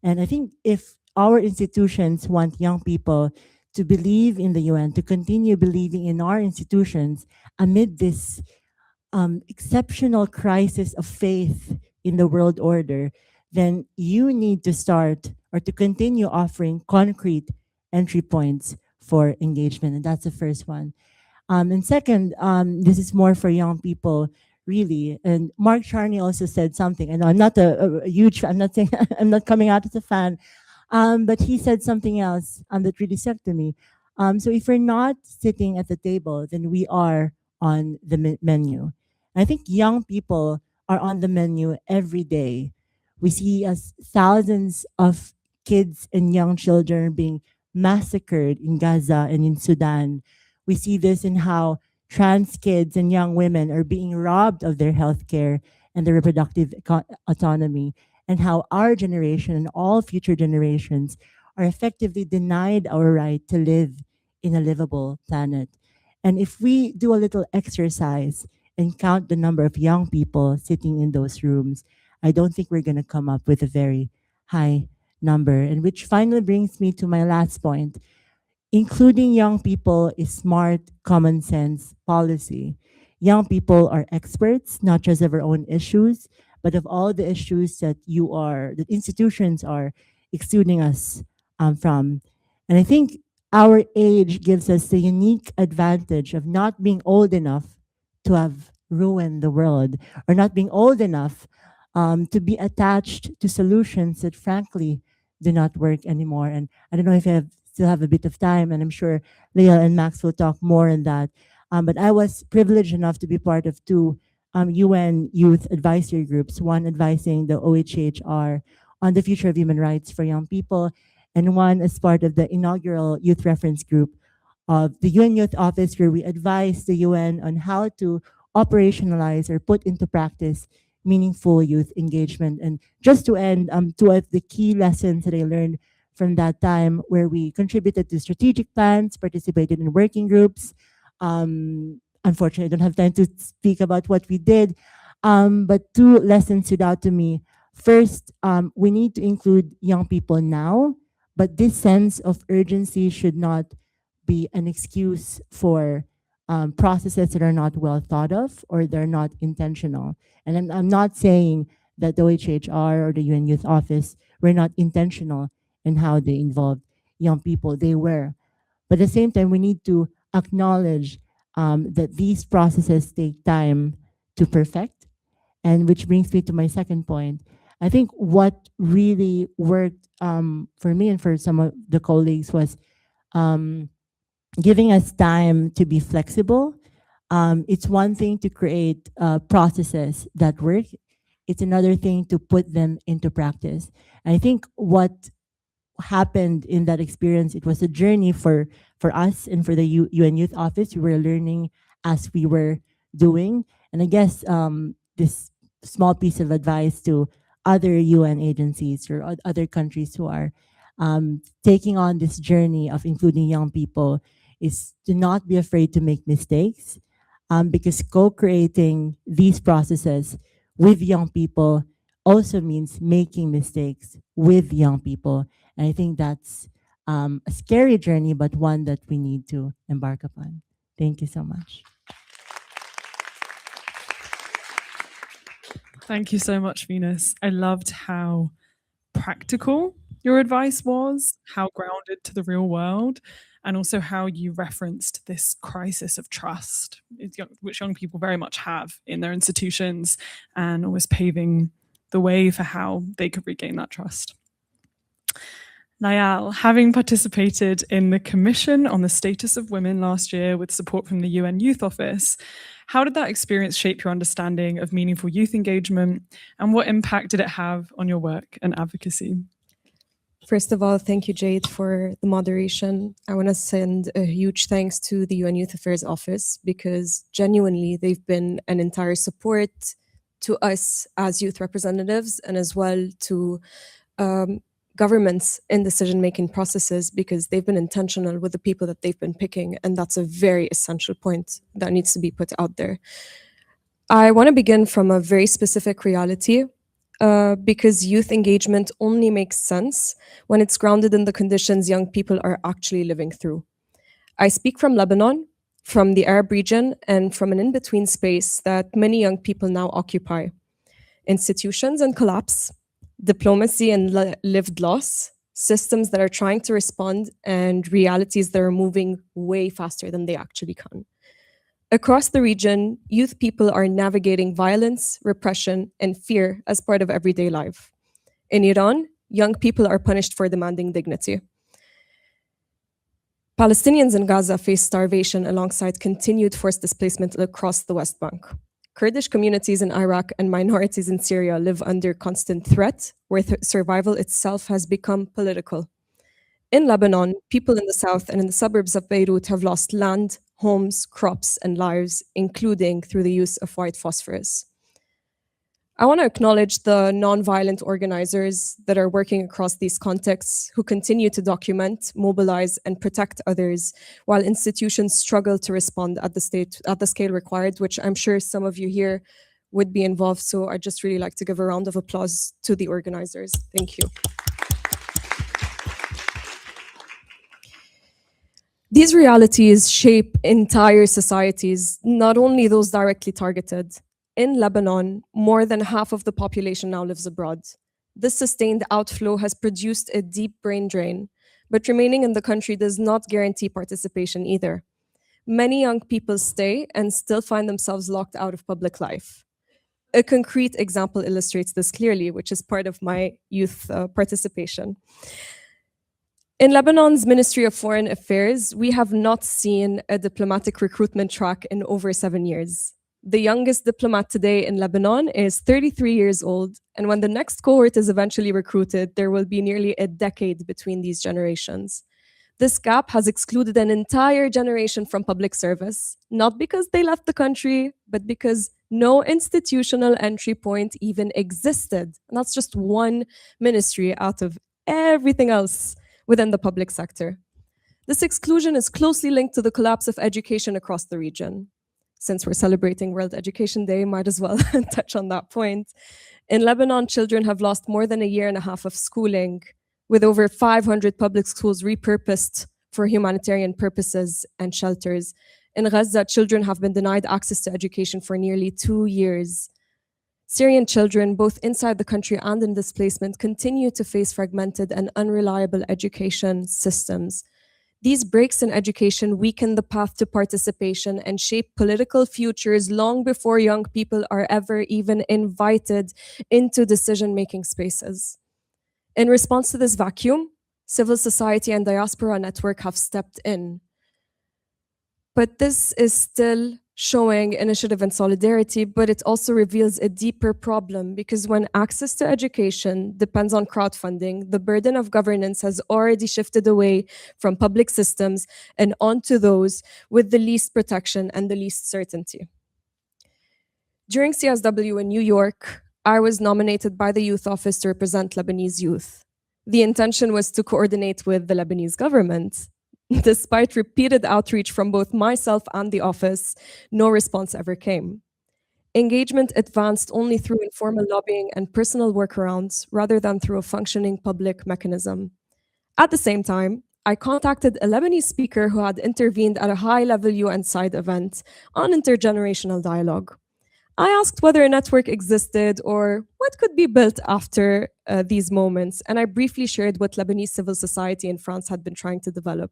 And I think if our institutions want young people to believe in the UN, to continue believing in our institutions amid this exceptional crisis of faith in the world order, then you need to start or to continue offering concrete entry points for engagement. And that's the first one. And second, this is more for young people, really. And Mark Charney also said something, and I'm not a huge, I'm not saying, I'm not coming out as a fan, but he said something else that really stuck to me. So if we're not sitting at the table, then we are on the menu. I think young people are on the menu every day. We see as thousands of kids and young children being massacred in Gaza and in Sudan. We see this in how trans kids and young women are being robbed of their health care and their reproductive autonomy, and how our generation and all future generations are effectively denied our right to live in a livable planet. And if we do a little exercise and count the number of young people sitting in those rooms, I don't think we're going to come up with a very high number. And which finally brings me to my last point. Including young people is smart, common sense policy. Young people are experts, not just of our own issues, but of all the issues that that institutions are excluding us from. And I think our age gives us the unique advantage of not being old enough to have ruined the world, or not being old enough to be attached to solutions that frankly do not work anymore. And I don't know if I still have a bit of time, and I'm sure Leah and Max will talk more on that. But I was privileged enough to be part of two UN youth advisory groups, one advising the OHHR on the future of human rights for young people, and one as part of the inaugural youth reference group of the UN Youth Office, where we advise the UN on how to operationalize or put into practice meaningful youth engagement. And just to end, two of the key lessons that I learned from that time, where we contributed to strategic plans, participated in working groups. Unfortunately, I don't have time to speak about what we did, but two lessons stood out to me. First, we need to include young people now, but this sense of urgency should not be an excuse for processes that are not well thought of or they're not intentional. And I'm not saying that the OHHR or the UN Youth Office were not intentional in how they involved young people. They were. But at the same time, we need to acknowledge that these processes take time to perfect. And which brings me to my second point. I think what really worked for me and for some of the colleagues was giving us time to be flexible. It's one thing to create processes that work. It's another thing to put them into practice. And I think what happened in that experience, it was a journey for us and for the UN Youth Office. We were learning as we were doing. And I guess this small piece of advice to other UN agencies or other countries who are taking on this journey of including young people is to not be afraid to make mistakes, because co-creating these processes with young people also means making mistakes with young people. And I think that's a scary journey, but one that we need to embark upon. Thank you so much. Thank you so much, Venus. I loved how practical your advice was, how grounded to the real world, and also how you referenced this crisis of trust, which young people very much have in their institutions, and always paving the way for how they could regain that trust. Nayal, having participated in the Commission on the Status of Women last year with support from the UN Youth Office, how did that experience shape your understanding of meaningful youth engagement, and what impact did it have on your work and advocacy? First of all, thank you, Jade, for the moderation. I want to send a huge thanks to the UN Youth Affairs Office, because genuinely they've been an entire support to us as youth representatives, and as well to governments in decision-making processes because they've been intentional with the people that they've been picking, and that's a very essential point that needs to be put out there. I want to begin from a very specific reality because youth engagement only makes sense when it's grounded in the conditions young people are actually living through. I speak from Lebanon, from the Arab region, and from an in-between space that many young people now occupy. Institutions and collapse, diplomacy and lived loss, systems that are trying to respond, and realities that are moving way faster than they actually can. Across the region, youth people are navigating violence, repression, and fear as part of everyday life. In Iran, young people are punished for demanding dignity. Palestinians in Gaza face starvation alongside continued forced displacement across the West Bank. Kurdish communities in Iraq and minorities in Syria live under constant threat, where survival itself has become political. In Lebanon, people in the south and in the suburbs of Beirut have lost land, homes, crops, and lives, including through the use of white phosphorus. I want to acknowledge the nonviolent organizers that are working across these contexts, who continue to document, mobilize, and protect others, while institutions struggle to respond at the scale required, which I'm sure some of you here would be involved. So I'd just really like to give a round of applause to the organizers. Thank you. These realities shape entire societies, not only those directly targeted. In Lebanon, more than half of the population now lives abroad. This sustained outflow has produced a deep brain drain, but remaining in the country does not guarantee participation either. Many young people stay and still find themselves locked out of public life. A concrete example illustrates this clearly, which is part of my youth participation. In Lebanon's Ministry of Foreign Affairs, we have not seen a diplomatic recruitment track in over 7 years. The youngest diplomat today in Lebanon is 33 years old, and when the next cohort is eventually recruited, there will be nearly a decade between these generations. This gap has excluded an entire generation from public service, not because they left the country, but because no institutional entry point even existed. And that's just one ministry out of everything else within the public sector. This exclusion is closely linked to the collapse of education across the region. Since we're celebrating World Education Day, might as well touch on that point. In Lebanon, children have lost more than a year and a half of schooling, with over 500 public schools repurposed for humanitarian purposes and shelters. In Gaza, children have been denied access to education for nearly 2 years. Syrian children, both inside the country and in displacement, continue to face fragmented and unreliable education systems. These breaks in education weaken the path to participation and shape political futures long before young people are ever even invited into decision-making spaces. In response to this vacuum, civil society and diaspora network have stepped in. But this is still showing initiative and solidarity, but it also reveals a deeper problem, because when access to education depends on crowdfunding, the burden of governance has already shifted away from public systems and onto those with the least protection and the least certainty. During CSW in New York, I was nominated by the Youth Office to represent Lebanese youth. The intention was to coordinate with the Lebanese government. Despite repeated outreach from both myself and the office, no response ever came. Engagement advanced only through informal lobbying and personal workarounds rather than through a functioning public mechanism. At the same time, I contacted a Lebanese speaker who had intervened at a high-level UN side event on intergenerational dialogue. I asked whether a network existed or what could be built after these moments, and I briefly shared what Lebanese civil society in France had been trying to develop.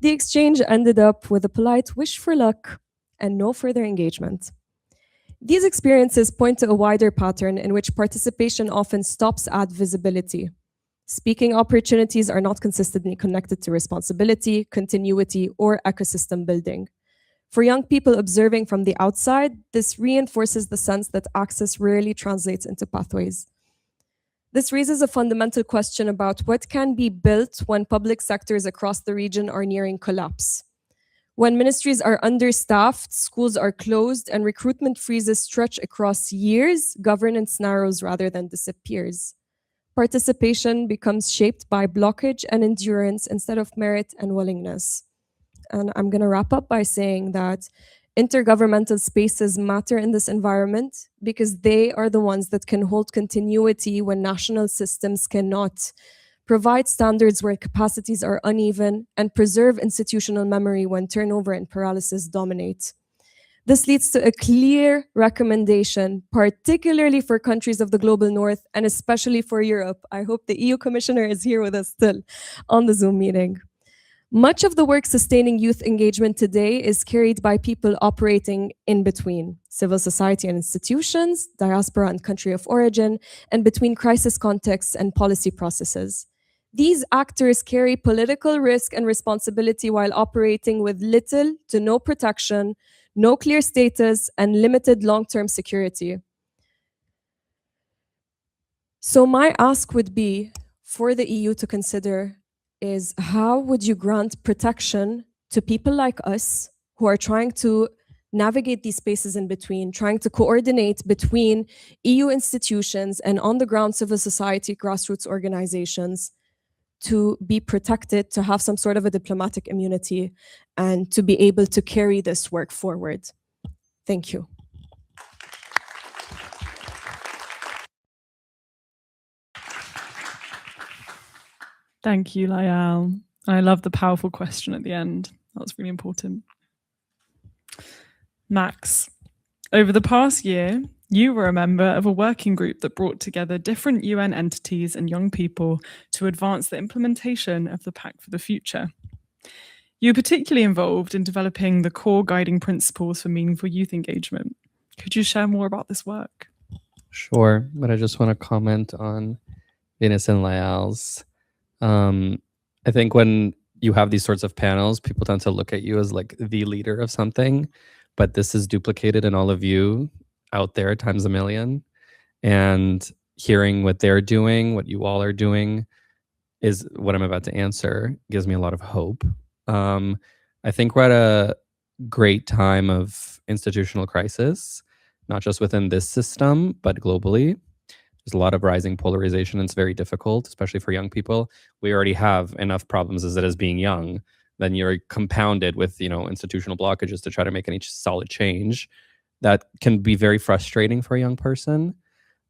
The exchange ended up with a polite wish for luck and no further engagement. These experiences point to a wider pattern in which participation often stops at visibility. Speaking opportunities are not consistently connected to responsibility, continuity, or ecosystem building. For young people observing from the outside, this reinforces the sense that access rarely translates into pathways. This raises a fundamental question about what can be built when public sectors across the region are nearing collapse. When ministries are understaffed, schools are closed, and recruitment freezes stretch across years, governance narrows rather than disappears. participation becomes shaped by blockage and endurance instead of merit and willingness. And I'm going to wrap up by saying that intergovernmental spaces matter in this environment because they are the ones that can hold continuity when national systems cannot, provide standards where capacities are uneven, and preserve institutional memory when turnover and paralysis dominate. This leads to a clear recommendation, particularly for countries of the global north and especially for Europe. I hope the EU Commissioner is here with us still on the Zoom meeting. Much of the work sustaining youth engagement today is carried by people operating in between civil society and institutions, diaspora and country of origin, and between crisis contexts and policy processes. These actors carry political risk and responsibility while operating with little to no protection, no clear status, and limited long-term security. So my ask would be for the EU to consider is how would you grant protection to people like us who are trying to navigate these spaces in between, trying to coordinate between EU institutions and on-the-ground civil society grassroots organizations to be protected, to have some sort of a diplomatic immunity, and to be able to carry this work forward. Thank you. Thank you, Layal. I love the powerful question at the end. That was really important. Max, over the past year, you were a member of a working group that brought together different UN entities and young people to advance the implementation of the Pact for the Future. You were particularly involved in developing the core guiding principles for meaningful youth engagement. Could you share more about this work? Sure, but I just want to comment on Venus and Layal's. I think when you have these sorts of panels, people tend to look at you as like the leader of something, but this is duplicated in all of you out there times a million. And hearing what they're doing, what you all are doing, is what I'm about to answer, gives me a lot of hope. I think we're at a great time of institutional crisis, not just within this system, but globally. There's a lot of rising polarization, and it's very difficult, especially for young people. We already have enough problems as it is being young. Then you're compounded with, institutional blockages to try to make any solid change. That can be very frustrating for a young person.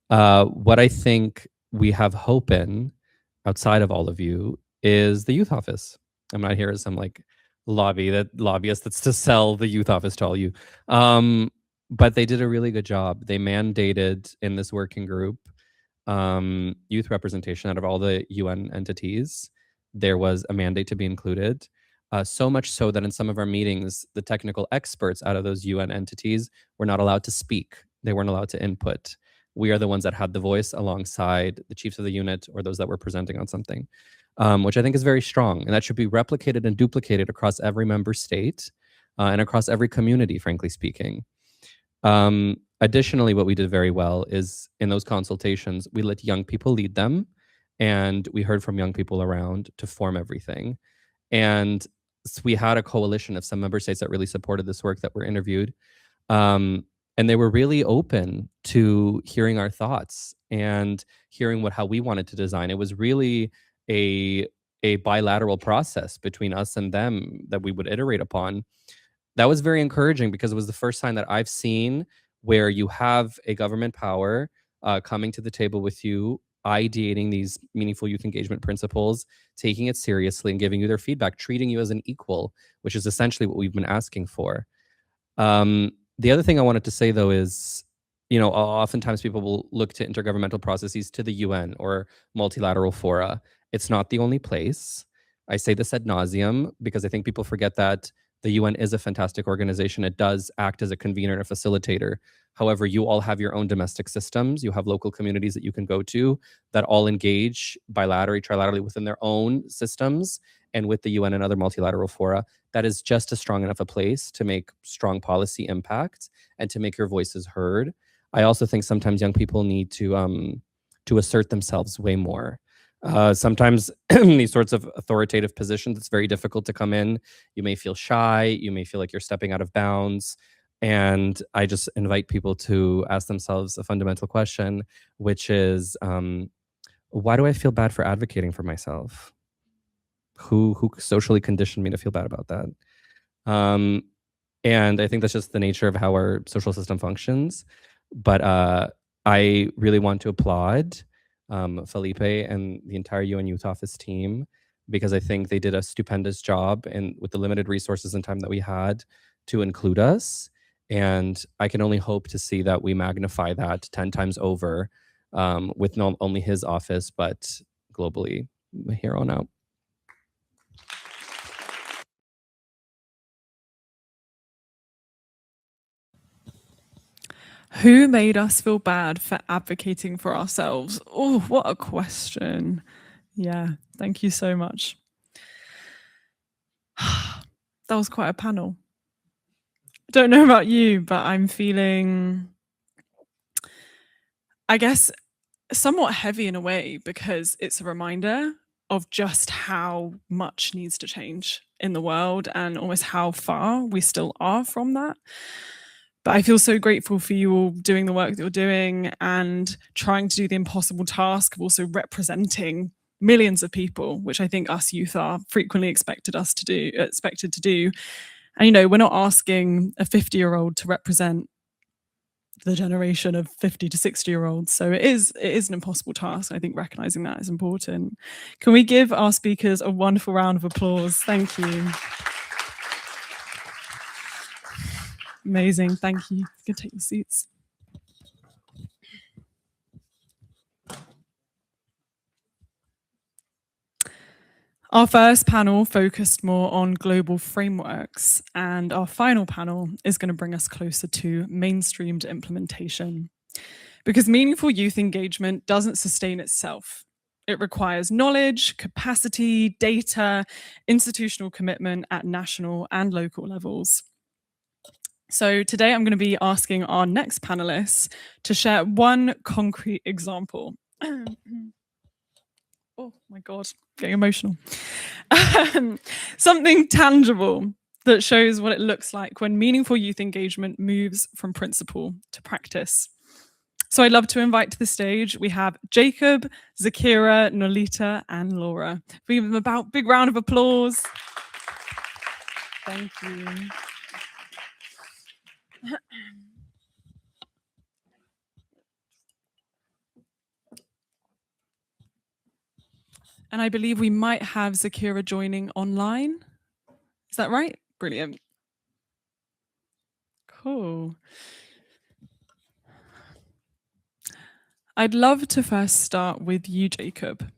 What I think we have hope in, outside of all of you, is the youth office. I'm not here as some lobbyist that's to sell the youth office to all you. But they did a really good job. They mandated in this working group youth representation out of all the UN entities. There was a mandate to be included. So much so that in some of our meetings, the technical experts out of those UN entities were not allowed to speak. They weren't allowed to input. We are the ones that had the voice alongside the chiefs of the unit or those that were presenting on something, which I think is very strong. And that should be replicated and duplicated across every member state and across every community, frankly speaking. Additionally, what we did very well is in those consultations, we let young people lead them, and we heard from young people around to form everything. And we had a coalition of some member states that really supported this work that were interviewed. And they were really open to hearing our thoughts and hearing how we wanted to design. It was really a bilateral process between us and them that we would iterate upon. That was very encouraging because it was the first time that I've seen where you have a government power coming to the table with you, ideating these meaningful youth engagement principles, taking it seriously and giving you their feedback, treating you as an equal, which is essentially what we've been asking for. The other thing I wanted to say, though, is, oftentimes people will look to intergovernmental processes to the UN or multilateral fora. It's not the only place. I say this ad nauseum because I think people forget that the UN is a fantastic organization. It does act as a convener and a facilitator. However, you all have your own domestic systems. You have local communities that you can go to that all engage bilaterally, trilaterally within their own systems and with the UN and other multilateral fora. That is just a strong enough a place to make strong policy impact and to make your voices heard. I also think sometimes young people need to assert themselves way more. Sometimes these sorts of authoritative positions, it's very difficult to come in. You may feel shy. You may feel like you're stepping out of bounds. And I just invite people to ask themselves a fundamental question, which is, why do I feel bad for advocating for myself? Who socially conditioned me to feel bad about that? And I think that's just the nature of how our social system functions. But I really want to applaud Felipe and the entire UN Youth Office team, because I think they did a stupendous job and with the limited resources and time that we had to include us. And I can only hope to see that we magnify that 10 times over with not only his office, but globally here on out. Who made us feel bad for advocating for ourselves? Oh, what a question. Yeah, thank you so much. That was quite a panel. Don't know about you, but I'm feeling, I guess, somewhat heavy in a way, because it's a reminder of just how much needs to change in the world and almost how far we still are from that. But I feel so grateful for you all doing the work that you're doing and trying to do the impossible task of also representing millions of people, which I think us youth are frequently expected to do. And, you know, we're not asking a 50-year-old to represent the generation of 50 to 60-year-olds. So it is an impossible task. I think recognizing that is important. Can we give our speakers a wonderful round of applause? Thank you. Amazing, thank you. You can take your seats. Our first panel focused more on global frameworks, and our final panel is going to bring us closer to mainstreamed implementation. Because meaningful youth engagement doesn't sustain itself. It requires knowledge, capacity, data, institutional commitment at national and local levels. So today I'm going to be asking our next panelists to share one concrete example. Oh my God, getting emotional. Something tangible that shows what it looks like when meaningful youth engagement moves from principle to practice. So I'd love to invite to the stage, we have Jacob, Zakira, Nolita, and Laura. We give them a big round of applause. Thank you. And I believe we might have Zakira joining online. Is that right? Brilliant. Cool. I'd love to first start with you, Jacob.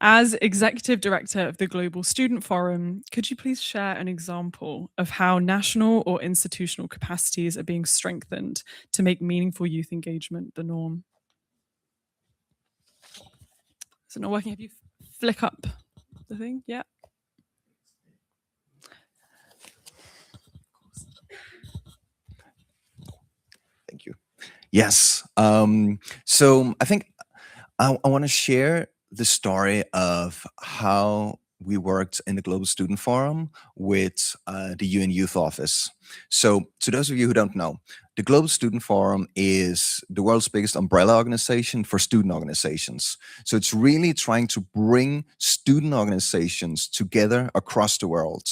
As Executive Director of the Global Student Forum, could you please share an example of how national or institutional capacities are being strengthened to make meaningful youth engagement the norm? Is it not working? Have you flick up the thing? Yeah. Thank you. Yes. So I think I want to share the story of how we worked in the Global Student Forum with the UN Youth Office. So to those of you who don't know, the Global Student Forum is the world's biggest umbrella organization for student organizations. So it's really trying to bring student organizations together across the world.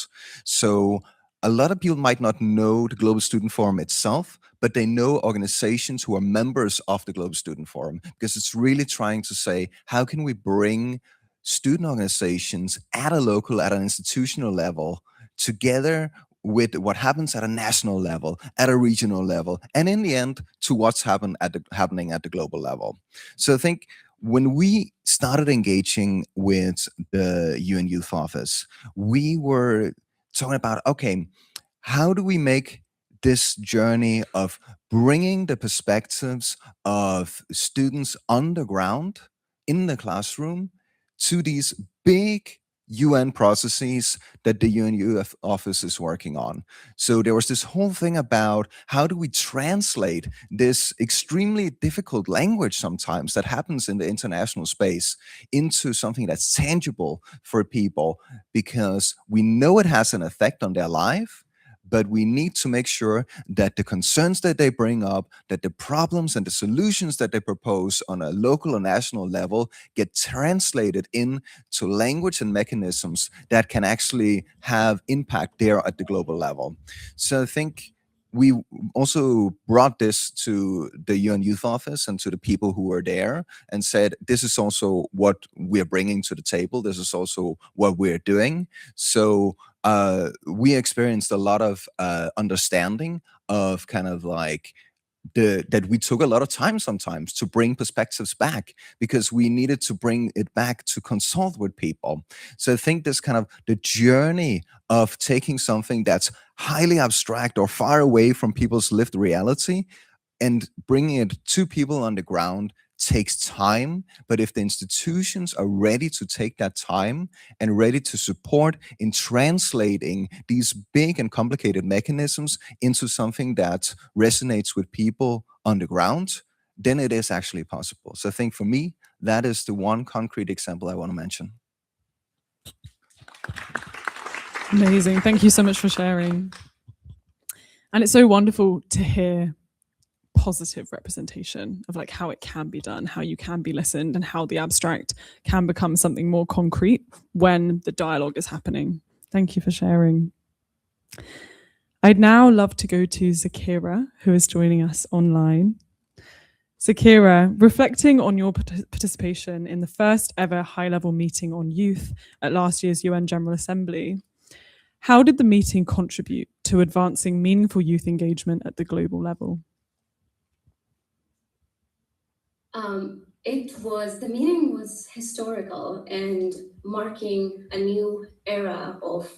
So a lot of people might not know the Global Student Forum itself, but they know organizations who are members of the Global Student Forum, because it's really trying to say, how can we bring student organizations at a local, at an institutional level together with what happens at a national level, at a regional level, and in the end, to what's happening at the global level. So I think when we started engaging with the UN Youth Office, we were talking about, okay, how do we make this journey of bringing the perspectives of students on the ground in the classroom to these big UN processes that the UN Youth Office is working on. So there was this whole thing about how do we translate this extremely difficult language sometimes that happens in the international space into something that's tangible for people, because we know it has an effect on their life, but we need to make sure that the concerns that they bring up, that the problems and the solutions that they propose on a local or national level get translated into language and mechanisms that can actually have impact there at the global level. So I think we also brought this to the UN Youth Office and to the people who were there and said, this is also what we're bringing to the table. This is also what we're doing. So we experienced a lot of understanding of kind of like that we took a lot of time sometimes to bring perspectives back because we needed to bring it back to consult with people. So I think this kind of the journey of taking something that's highly abstract or far away from people's lived reality and bringing it to people on the ground takes time. But if the institutions are ready to take that time and ready to support in translating these big and complicated mechanisms into something that resonates with people on the ground, then it is actually possible. So I think for me, that is the one concrete example I want to mention. Amazing. Thank you so much for sharing. And it's so wonderful to hear positive representation of like how it can be done, how you can be listened, and how the abstract can become something more concrete when the dialogue is happening. Thank you for sharing. I'd now love to go to Zakira, who is joining us online. Zakira, reflecting on your participation in the first ever high-level meeting on youth at last year's UN General Assembly, how did the meeting contribute to advancing meaningful youth engagement at the global level? The meeting was historical and marking a new era of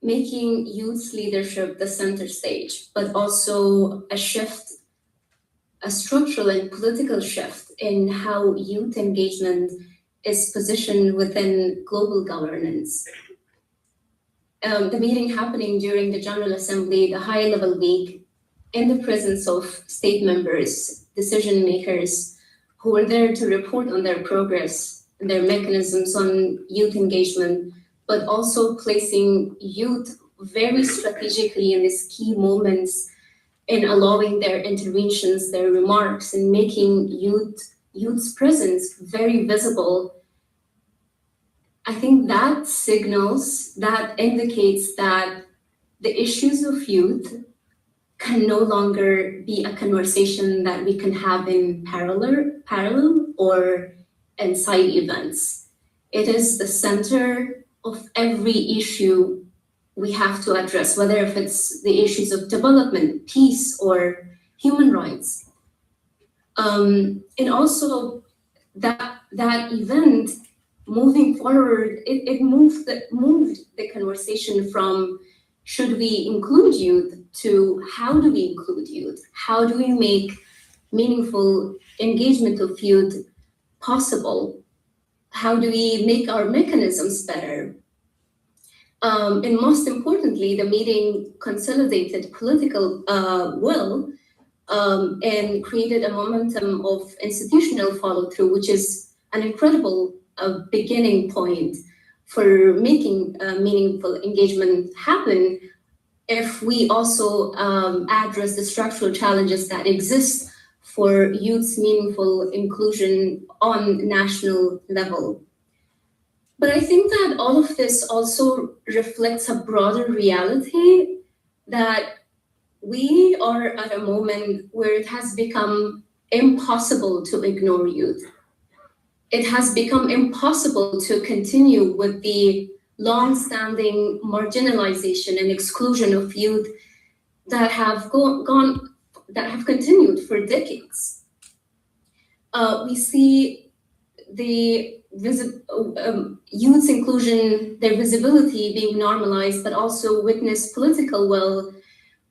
making youth leadership the center stage, but also a shift, a structural and political shift in how youth engagement is positioned within global governance. The meeting happening during the General Assembly, the high-level week, in the presence of state members, decision makers, who were there to report on their progress and their mechanisms on youth engagement, but also placing youth very strategically in these key moments in allowing their interventions, their remarks, and making youth's presence very visible. I think that signals, that indicates that the issues of youth can no longer be a conversation that we can have in parallel or in side events. It is the center of every issue we have to address, whether if it's the issues of development, peace, or human rights. And also that event moving forward, it moved the conversation from should we include youth to how do we include youth? How do we make meaningful engagement of youth possible? How do we make our mechanisms better? And most importantly, the meeting consolidated political will and created a momentum of institutional follow-through, which is an incredible beginning point for making meaningful engagement happen if we also address the structural challenges that exist for youth's meaningful inclusion on national level. But I think that all of this also reflects a broader reality that we are at a moment where it has become impossible to ignore youth. It has become impossible to continue with the long-standing marginalization and exclusion of youth that have continued for decades. We see the youth's inclusion, their visibility being normalized, but also witness political will,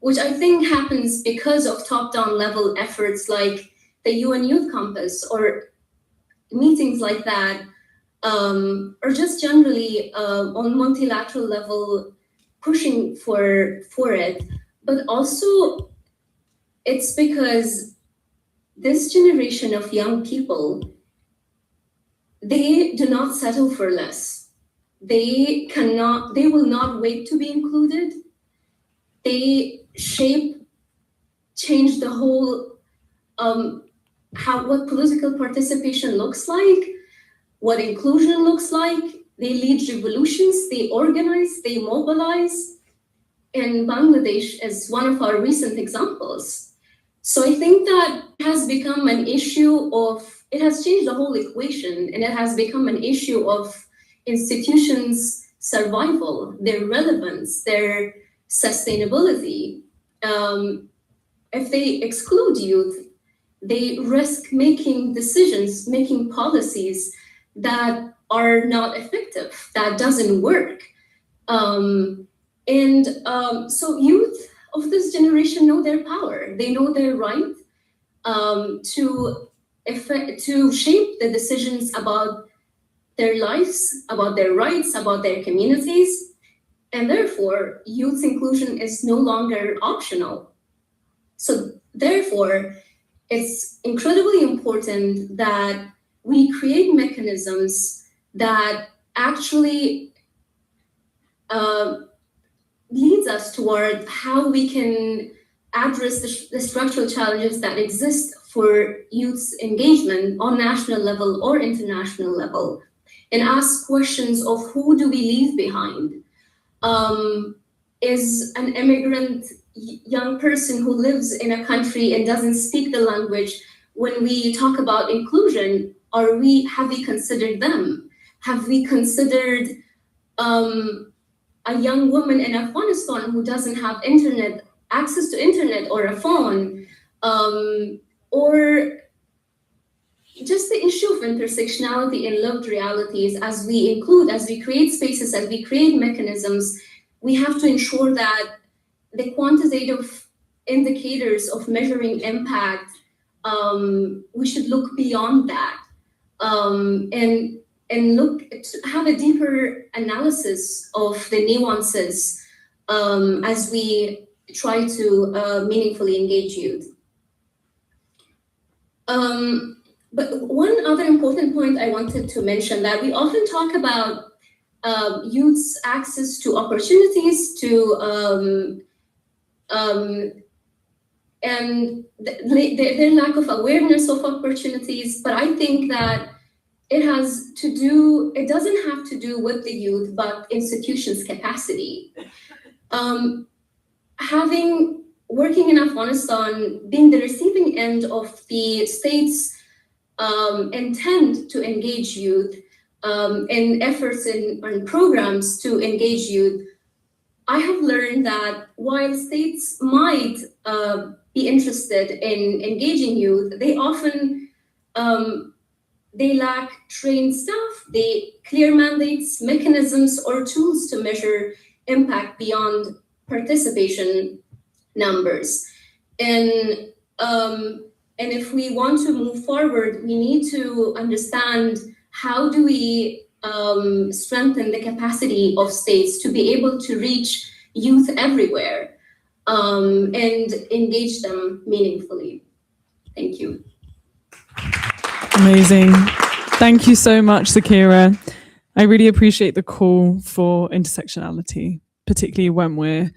which I think happens because of top-down level efforts like the UN Youth Campus or meetings like that, or just generally on multilateral level pushing for it. But also it's because this generation of young people, they do not settle for less. They will not wait to be included. they change the whole what political participation looks like, what inclusion looks like. They lead revolutions, they organize, they mobilize. And Bangladesh is one of our recent examples. So I think that has become an issue of, it has changed the whole equation, and it has become an issue of institutions' survival, their relevance, their sustainability. If they exclude youth, they risk making decisions, making policies that are not effective, that doesn't work. So youth of this generation know their power. They know their right to shape the decisions about their lives, about their rights, about their communities. And therefore, youth inclusion is no longer optional. So therefore, it's incredibly important that we create mechanisms that actually leads us toward how we can address the structural challenges that exist for youth's engagement on national level or international level, and ask questions of who do we leave behind? Is an immigrant young person who lives in a country and doesn't speak the language, when we talk about inclusion, have we considered them? Have we considered a young woman in Afghanistan who doesn't have access to internet or a phone, or just the issue of intersectionality in lived realities? As we create spaces, as we create mechanisms, we have to ensure that the quantitative indicators of measuring impact, we should look beyond that, and have a deeper analysis of the nuances as we try to meaningfully engage youth. But one other important point I wanted to mention, that we often talk about youth's access to opportunities, and their lack of awareness of opportunities. But I think that it doesn't have to do with the youth, but institutions' capacity. Working in Afghanistan, being the receiving end of the state's intent to engage youth in efforts and programs to engage youth, I have learned that while states might be interested in engaging youth, they often they lack trained staff, clear mandates, mechanisms, or tools to measure impact beyond participation numbers. And if we want to move forward, we need to understand how do we strengthen the capacity of states to be able to reach youth everywhere and engage them meaningfully. Thank you. Amazing. Thank you so much, Zakira. I really appreciate the call for intersectionality, particularly when we're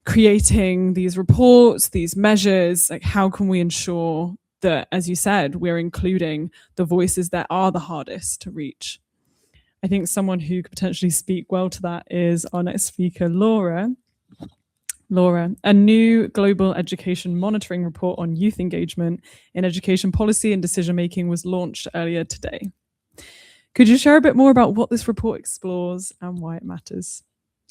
creating these reports, these measures. Like, how can we ensure that, as you said, we're including the voices that are the hardest to reach? I think someone who could potentially speak well to that is our next speaker, Laura. Laura, a new global education monitoring report on youth engagement in education policy and decision-making was launched earlier today. Could you share a bit more about what this report explores and why it matters?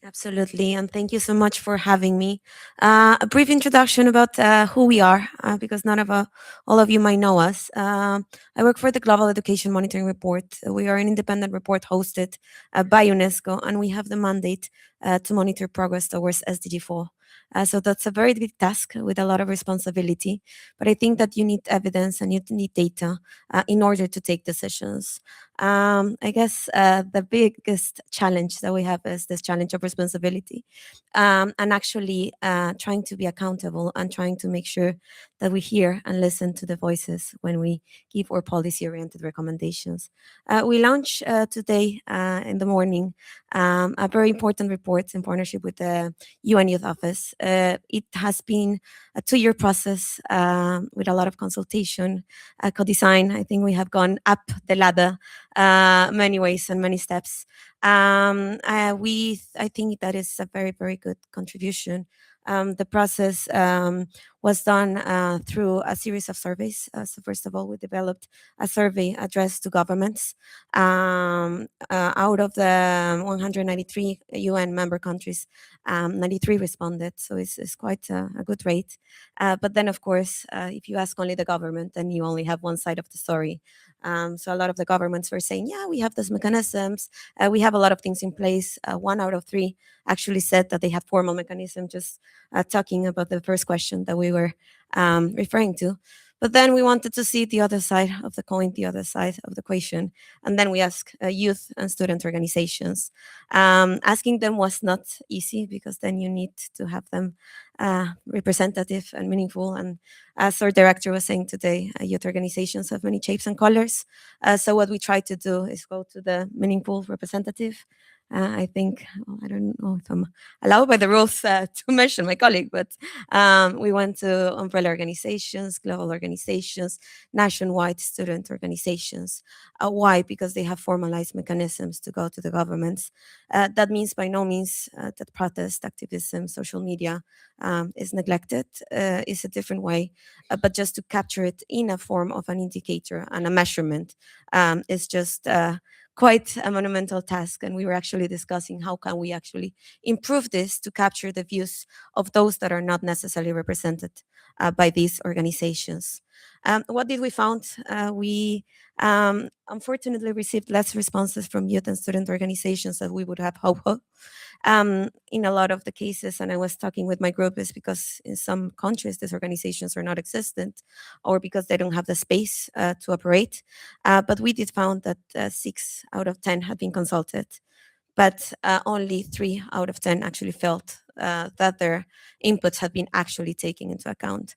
Absolutely, and thank you so much for having me. A brief introduction about who we are, because all of you might know us. I work for the Global Education Monitoring Report. We are an independent report hosted by UNESCO, and we have the mandate to monitor progress towards SDG 4. So that's a very big task with a lot of responsibility, but I think that you need evidence and you need data in order to take decisions. I guess the biggest challenge that we have is this challenge of responsibility, and actually trying to be accountable and trying to make sure that we hear and listen to the voices when we give our policy-oriented recommendations. We launched today in the morning a very important report in partnership with the UN Youth Office process. It has been a 2-year process with a lot of consultation, co-design. I think we have gone up the ladder many ways and many steps. I think that is a very, very good contribution. The process was done through a series of surveys. So first of all, we developed a survey addressed to governments. Out of the 193 UN member countries, 93 responded, so it's quite a good rate. But then, of course, if you ask only the government, then you only have one side of the story. So a lot of the governments were saying, yeah, we have those mechanisms, we have a lot of things in place. 1 out of 3 actually said that they have formal mechanism, just talking about the first question that we were referring to. But then we wanted to see the other side of the coin, the other side of the equation. And then we asked youth and student organizations. Asking them was not easy, because then you need to have them representative and meaningful. And as our director was saying today, youth organizations have many shapes and colors. So what we try to do is go to the meaningful representative. I think, I don't know if I'm allowed by the rules to mention my colleague, but we went to umbrella organizations, global organizations, nationwide student organizations. Why? Because they have formalized mechanisms to go to the governments. That means by no means that protest, activism, social media is neglected. It's a different way, but just to capture it in a form of an indicator and a measurement is just quite a monumental task. And we were actually discussing how can we actually improve this to capture the views of those that are not necessarily represented by these organizations. What did we found? We unfortunately received less responses from youth and student organizations than we would have hoped. In a lot of the cases, and I was talking with my group, is because in some countries these organizations are not existent, or because they don't have the space to operate. But we did found that 6 out of 10 had been consulted, but only 3 out of 10 actually felt that their inputs had been actually taken into account.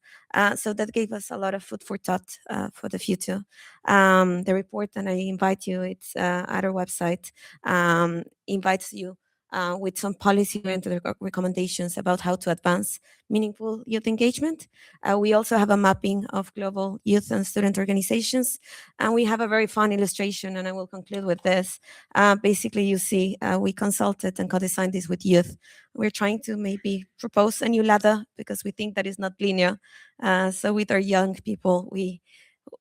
So that gave us a lot of food for thought for the future. The report, and I invite you, it's at our website, invites you with some policy-oriented recommendations about how to advance meaningful youth engagement. We also have a mapping of global youth and student organizations, and we have a very fun illustration, and I will conclude with this. Basically, you see, we consulted and co-designed this with youth. We're trying to maybe propose a new ladder, because we think that is not linear. So with our young people,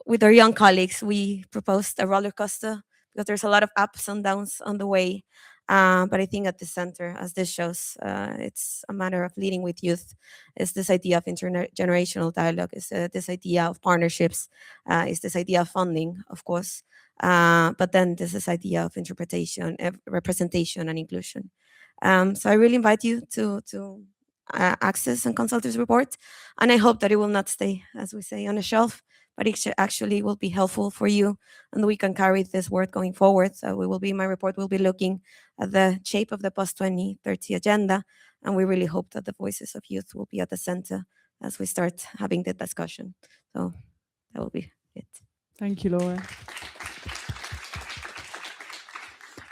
with our young colleagues, we proposed a roller coaster, because there's a lot of ups and downs on the way. But I think at the center, as this shows, it's a matter of leading with youth. It's this idea of intergenerational dialogue. It's this idea of partnerships. It's this idea of funding, of course. But then there's this idea of interpretation, representation, and inclusion. So I really invite you to access and consult this report. And I hope that it will not stay, as we say, on a shelf, but it actually will be helpful for you, and we can carry this work going forward. So my report will be looking at the shape of the post-2030 agenda, and we really hope that the voices of youth will be at the center as we start having the discussion. So that will be it. Thank you, Laura.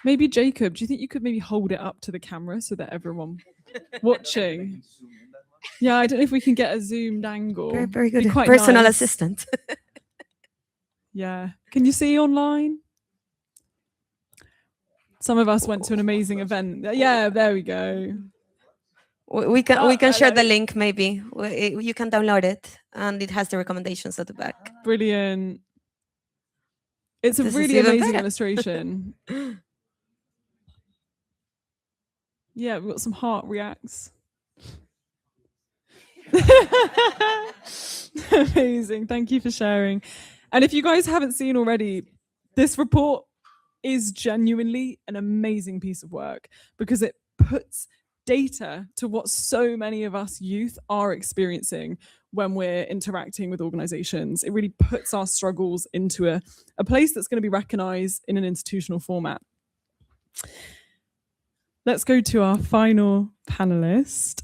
Maybe Jacob, do you think you could maybe hold it up to the camera so that everyone watching? Yeah, I don't know if we can get a zoomed angle. Very, very good. Quite Personal nice. assistant. Yeah. Can you see online? Some of us went to an amazing event. Yeah, there we go. We can share the link, maybe. You can download it, and it has the recommendations at the back. Brilliant. It's a This is really even amazing better. illustration. Yeah, we've got some heart reacts. Amazing. Thank you for sharing. And if you guys haven't seen already, this report is genuinely an amazing piece of work, because it puts data to what so many of us youth are experiencing when we're interacting with organizations. It really puts our struggles into a place that's going to be recognized in an institutional format. Let's go to our final panelist.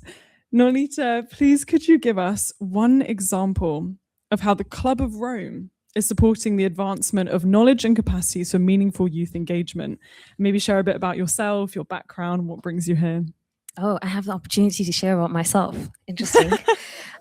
Nolita, please could you give us one example of how the Club of Rome is supporting the advancement of knowledge and capacities for meaningful youth engagement? Maybe share a bit about yourself, your background, what brings you here. Oh, I have the opportunity to share about myself. Interesting.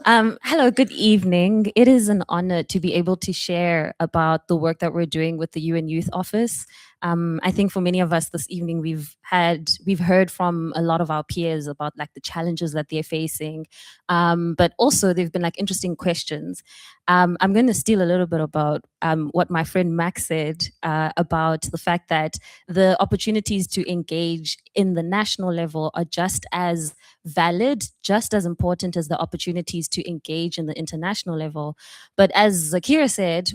Hello, good evening. It is an honor to be able to share about the work that we're doing with the UN Youth Office. I think for many of us this evening, we've heard from a lot of our peers about like the challenges that they're facing, but also they've been like interesting questions. I'm going to steal a little bit about what my friend Max said about the fact that the opportunities to engage in the national level are just as valid, just as important as the opportunities to engage in the international level. But as Zakira said,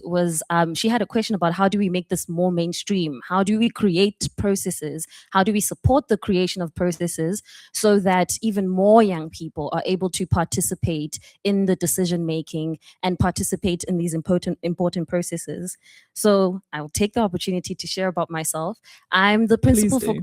she had a question about how do we make this more mainstream? How do we create processes? How do we support the creation of processes so that even more young people are able to participate in the decision making and participate in these important processes? So I will take the opportunity to share about myself. I'm the principal for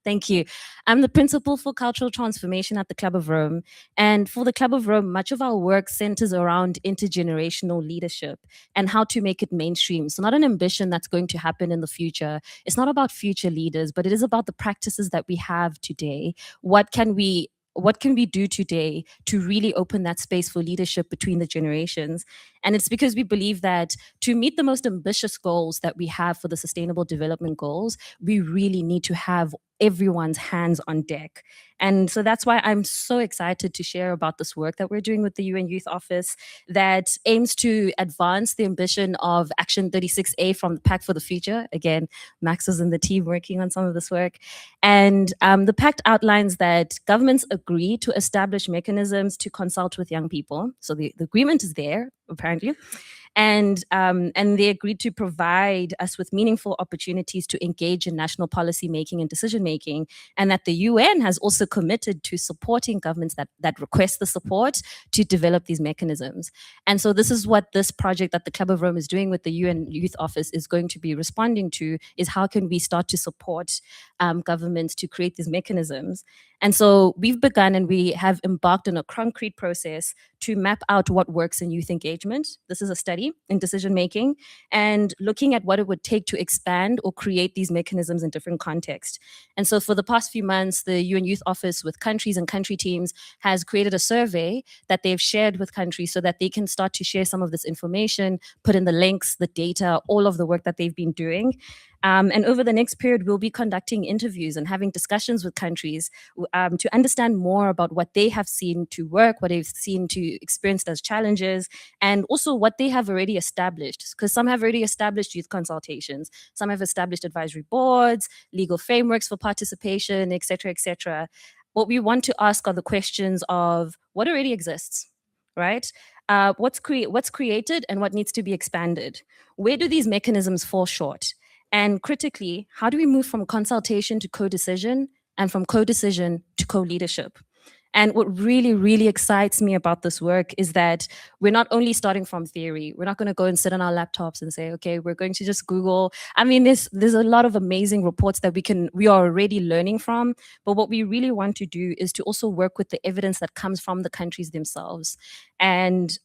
Thank you. I'm the principal for cultural transformation at the Club of Rome. And for the Club of Rome, much of our work centers around intergenerational leadership and how to make it mainstream. So not an ambition that's going to happen in the future. It's not about future leaders, but it is about the practices that we have today. What can we do today to really open that space for leadership between the generations? And it's because we believe that to meet the most ambitious goals that we have for the Sustainable Development Goals, we really need to have everyone's hands on deck. And so that's why I'm so excited to share about this work that we're doing with the UN Youth Office that aims to advance the ambition of Action 36A from the Pact for the Future. Again, Max was in the team working on some of this work. And the pact outlines that governments agree to establish mechanisms to consult with young people. So the agreement is there, apparently. And they agreed to provide us with meaningful opportunities to engage in national policy making and decision making, and that the UN has also committed to supporting governments that request the support to develop these mechanisms. And so this is what this project that the Club of Rome is doing with the UN Youth Office is going to be responding to, is how can we start to support governments to create these mechanisms. And so we've begun and we have embarked on a concrete process to map out what works in youth engagement. This is a study in decision making and looking at what it would take to expand or create these mechanisms in different contexts. And so for the past few months, the UN Youth Office with countries and country teams has created a survey that they've shared with countries so that they can start to share some of this information, put in the links, the data, all of the work that they've been doing. And over the next period, we'll be conducting interviews and having discussions with countries to understand more about what they have seen to work, what they've seen to experience as challenges, and also what they have already established. Because some have already established youth consultations, some have established advisory boards, legal frameworks for participation, et cetera, et cetera. What we want to ask are the questions of what already exists, right? What's created and what needs to be expanded? Where do these mechanisms fall short? And critically, how do we move from consultation to co-decision and from co-decision to co-leadership? And what really, really excites me about this work is that we're not only starting from theory. We're not going to go and sit on our laptops and say, okay, we're going to just Google. I mean, there's a lot of amazing reports that we are already learning from. But what we really want to do is to also work with the evidence that comes from the countries themselves. And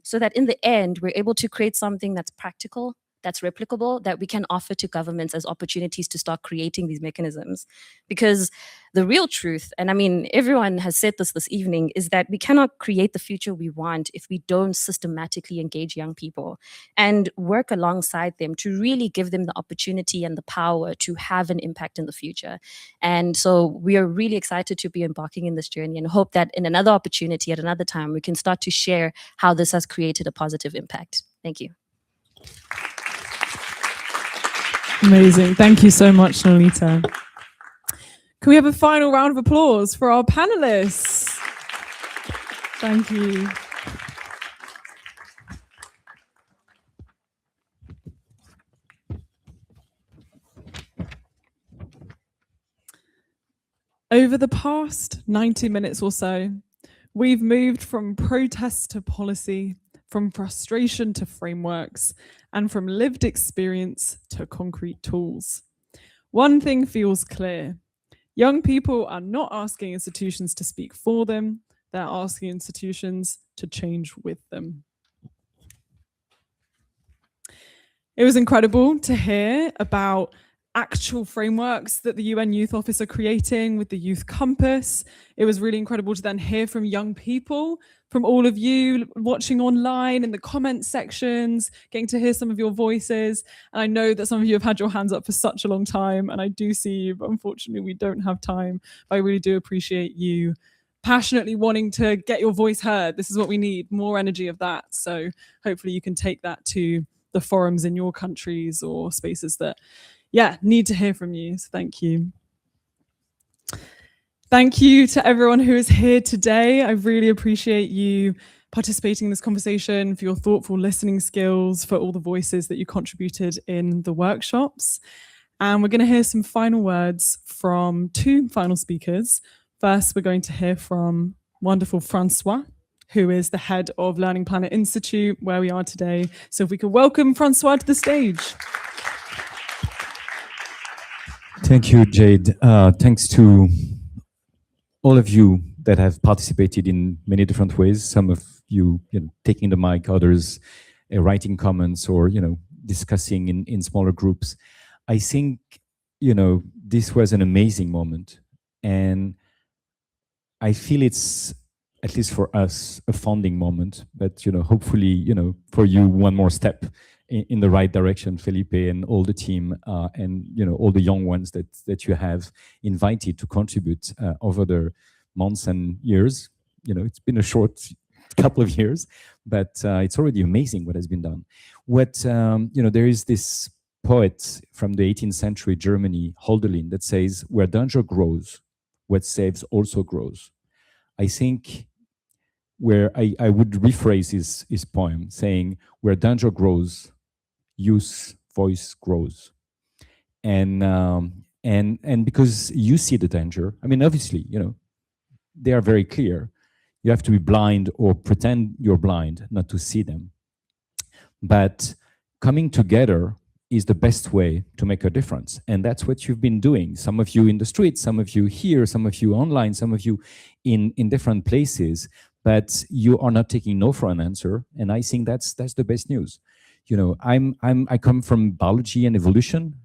so that in the end, we're able to create something that's practical, that's replicable, that we can offer to governments as opportunities to start creating these mechanisms. Because the real truth, and I mean, everyone has said this evening, is that we cannot create the future we want if we don't systematically engage young people and work alongside them to really give them the opportunity and the power to have an impact in the future. And so we are really excited to be embarking in this journey and hope that in another opportunity at another time, we can start to share how this has created a positive impact. Thank you. Amazing. Thank you so much, Nolita. Can we have a final round of applause for our panelists? Thank you. Over the past 90 minutes or so, we've moved from protest to policy, from frustration to frameworks, and from lived experience to concrete tools. One thing feels clear. Young people are not asking institutions to speak for them, they're asking institutions to change with them. It was incredible to hear about actual frameworks that the UN Youth Office are creating with the Youth Compass. It was really incredible to then hear from young people, from all of you watching online in the comment sections, getting to hear some of your voices. And I know that some of you have had your hands up for such a long time, and I do see you, but unfortunately we don't have time. But I really do appreciate you passionately wanting to get your voice heard. This is what we need, more energy of that. So hopefully you can take that to the forums in your countries or spaces that need to hear from you. So thank you. Thank you to everyone who is here today. I really appreciate you participating in this conversation, for your thoughtful listening skills, for all the voices that you contributed in the workshops. And we're going to hear some final words from two final speakers. First, we're going to hear from wonderful Francois, who is the head of Learning Planet Institute, where we are today. So if we could welcome Francois to the stage. Thank you, Jade. Thanks to all of you that have participated in many different ways. Some of you, taking the mic, others writing comments or, discussing in smaller groups. I think, this was an amazing moment. And I feel it's, at least for us, a founding moment. But, hopefully, for you, one more step in the right direction, Felipe and all the team, and all the young ones that you have invited to contribute over the months and years. It's been a short couple of years, but it's already amazing what has been done. There is this poet from the 18th century Germany, Hölderlin, that says, "Where danger grows, what saves also grows." I think where I would rephrase his poem saying, "Where danger grows, youth's voice grows," and because you see the danger. I mean, obviously, they are very clear. You have to be blind or pretend you're blind not to see them. But coming together is the best way to make a difference, and that's what you've been doing. Some of you in the streets, some of you here, some of you online, some of you in different places. But you are not taking no for an answer, and I think that's the best news. I come from biology and evolution.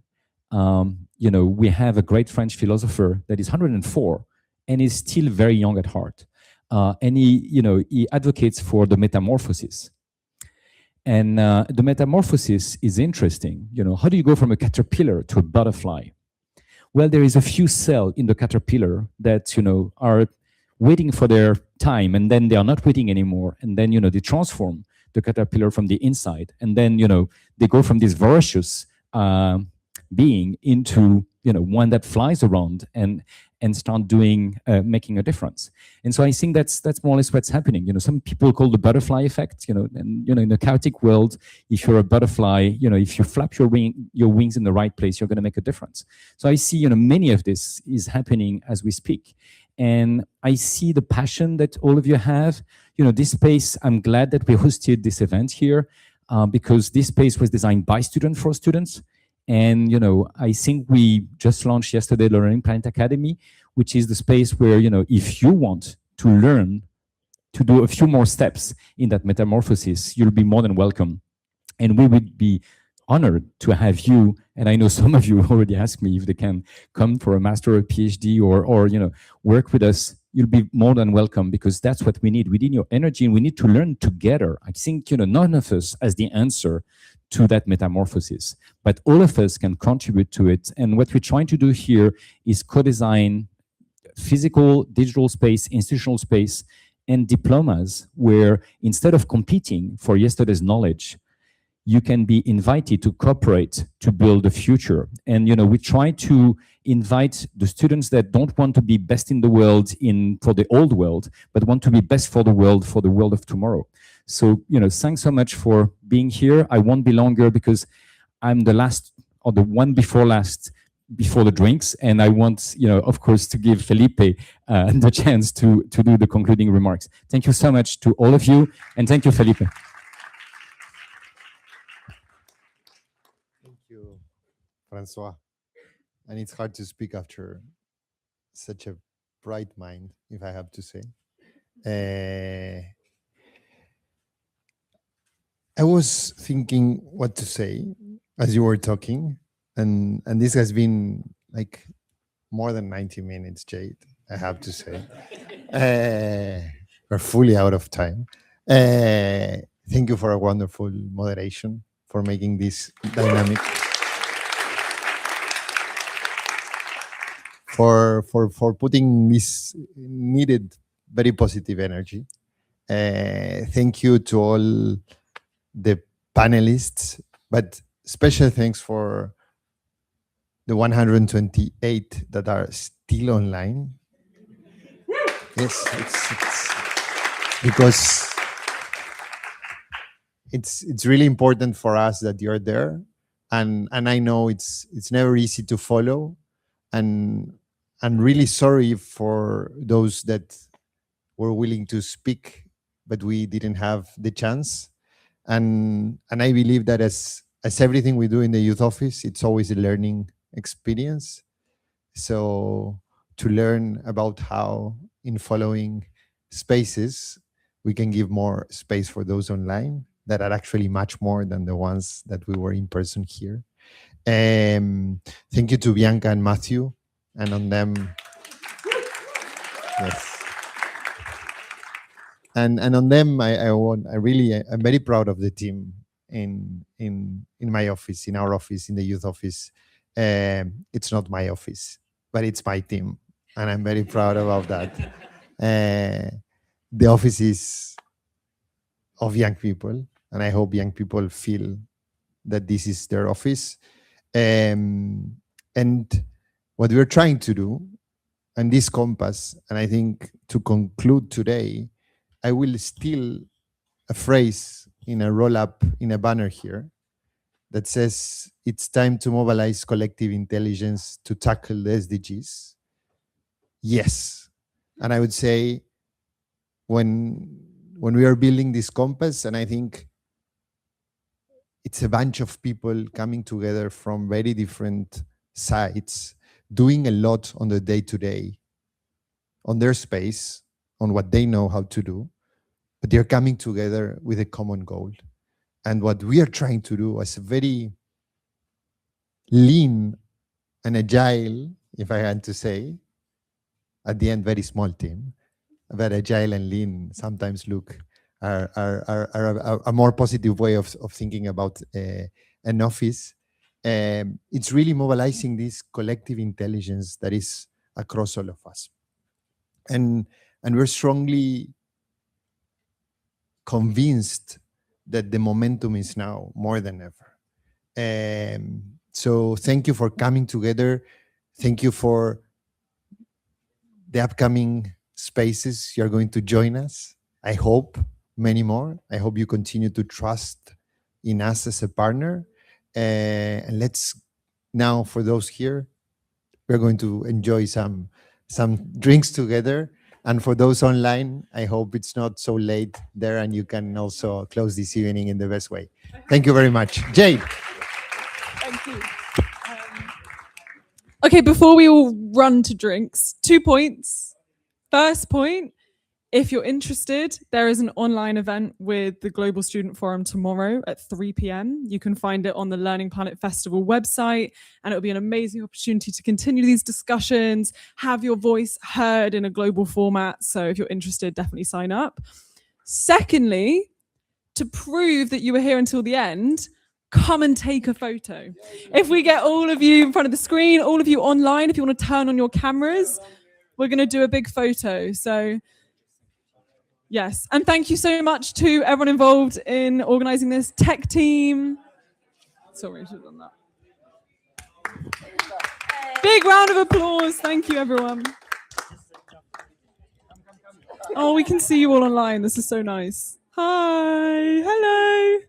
We have a great French philosopher that is 104 and is still very young at heart. And he advocates for the metamorphosis. And the metamorphosis is interesting. How do you go from a caterpillar to a butterfly? Well, there is a few cells in the caterpillar that, are waiting for their time, and then they are not waiting anymore. And then, they transform the caterpillar from the inside. And then, they go from this voracious being into, one that flies around and start doing, making a difference. And so I think that's more or less what's happening. Some people call the butterfly effect, and, in a chaotic world, if you're a butterfly, if you flap your wings in the right place, you're going to make a difference. So I see, many of this is happening as we speak. And I see the passion that all of you have. This space, I'm glad that we hosted this event here because this space was designed by students for students. And, I think we just launched yesterday the Learning Planet Academy, which is the space where, if you want to learn to do a few more steps in that metamorphosis, you'll be more than welcome. And we would be honored to have you. And I know some of you already asked me if they can come for a master or a PhD or work with us. You'll be more than welcome because that's what we need. We need your energy and we need to learn together. I think, none of us has the answer to that metamorphosis, but all of us can contribute to it. And what we're trying to do here is co-design physical, digital space, institutional space, and diplomas where instead of competing for yesterday's knowledge, you can be invited to cooperate to build the future. And we try to invite the students that don't want to be best in the world for the old world, but want to be best for the world of tomorrow. So, thanks so much for being here. I won't be longer because I'm the last or the one before last before the drinks. And I want, of course, to give Felipe the chance to do the concluding remarks. Thank you so much to all of you. And thank you, Felipe. Thank you, Francois. And it's hard to speak after such a bright mind, if I have to say. I was thinking what to say as you were talking, and this has been like more than 90 minutes, Jade, I have to say. We're fully out of time. Thank you for a wonderful moderation, for making this dynamic, for putting this needed very positive energy. Thank you to all the panelists, but special thanks for the 128 that are still online. Yes, it's because it's really important for us that you're there, and I know it's never easy to follow, and I'm really sorry for those that were willing to speak, but we didn't have the chance, and I believe that as everything we do in the youth office, it's always a learning experience. So to learn about how in following spaces, we can give more space for those online that are actually much more than the ones that we were in person here. Thank you to Bianca and Matthew, and on them, yes. And on them, I'm very proud of the team in my office, in our office, in the youth office. It's not my office, but it's my team, and I'm very proud about that. The office is of young people, and I hope young people feel that this is their office. And what we're trying to do, and this compass, and I think to conclude today, I will steal a phrase in a roll-up in a banner here that says, it's time to mobilize collective intelligence to tackle the SDGs. Yes. And I would say when we are building this compass, and I think it's a bunch of people coming together from very different sides, doing a lot on the day-to-day, on their space, on what they know how to do, but they're coming together with a common goal. And what we are trying to do as a very lean and agile, if I had to say, at the end, very small team, but agile and lean sometimes look are a more positive way of thinking about an office. It's really mobilizing this collective intelligence that is across all of us. And we're strongly convinced that the momentum is now more than ever. So thank you for coming together. Thank you for the upcoming spaces you're going to join us. I hope many more. I hope you continue to trust in us as a partner. And let's now, for those here, we're going to enjoy some drinks together. And for those online, I hope it's not so late there and you can also close this evening in the best way. Thank you very much. Jade. Thank you. Okay, before we all run to drinks, 2 points. First point, if you're interested, there is an online event with the Global Student Forum tomorrow at 3 p.m. You can find it on the Learning Planet Festival website, and it'll be an amazing opportunity to continue these discussions, have your voice heard in a global format. So if you're interested, definitely sign up. Secondly, to prove that you were here until the end, come and take a photo. If we get all of you in front of the screen, all of you online, if you want to turn on your cameras, we're going to do a big photo. So yes, and thank you so much to everyone involved in organizing this, tech team. Sorry, I should have done that. Big round of applause. Thank you, everyone. Oh, we can see you all online. This is so nice. Hi, hello.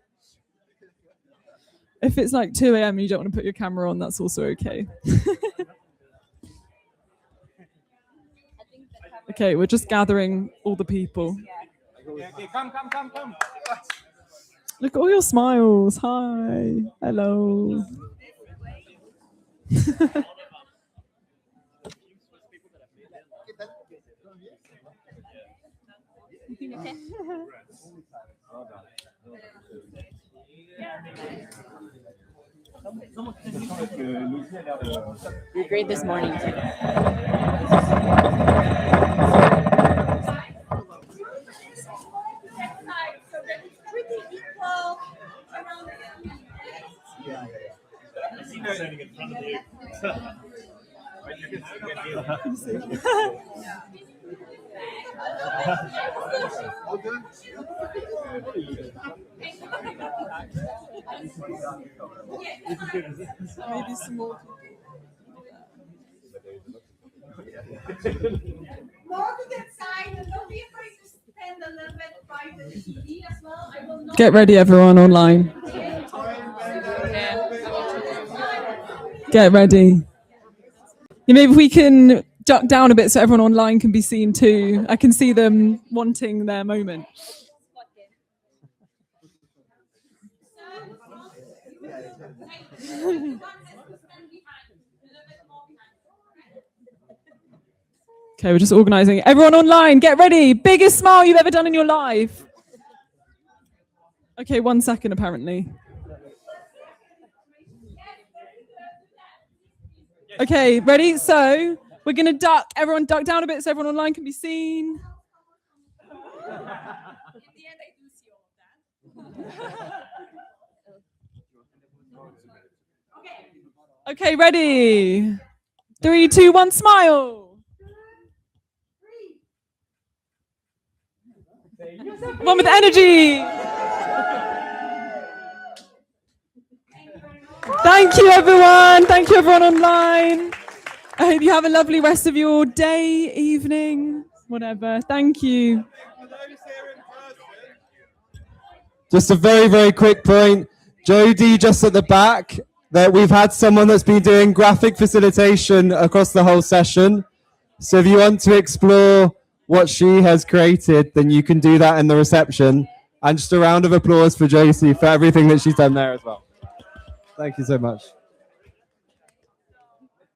If it's like 2 a.m. and you don't want to put your camera on, that's also okay. Okay, we're just gathering all the people. Come. Look at all your smiles. Hi. Hello. You're great this morning. Maybe some more. More to that side, and don't be afraid to stand a little bit by the TV as well. I will not. Get ready, everyone online. Get ready. Yeah, maybe we can duck down a bit so everyone online can be seen too. I can see them wanting their moment. Okay, we're just organizing. Everyone online, get ready. Biggest smile you've ever done in your life. Okay, 1 second apparently. Okay, ready? So we're gonna duck. Everyone duck down a bit so everyone online can be seen. Okay, ready? 3, 2, 1, smile. One with energy. Thank you, everyone. Thank you, everyone online. I hope you have a lovely rest of your day, evening, whatever. Thank you. Just a very, very quick point. Jodie, just at the back, that we've had someone that's been doing graphic facilitation across the whole session. So if you want to explore what she has created, then you can do that in the reception. And just a round of applause for Josie for everything that she's done there as well. Thank you so much.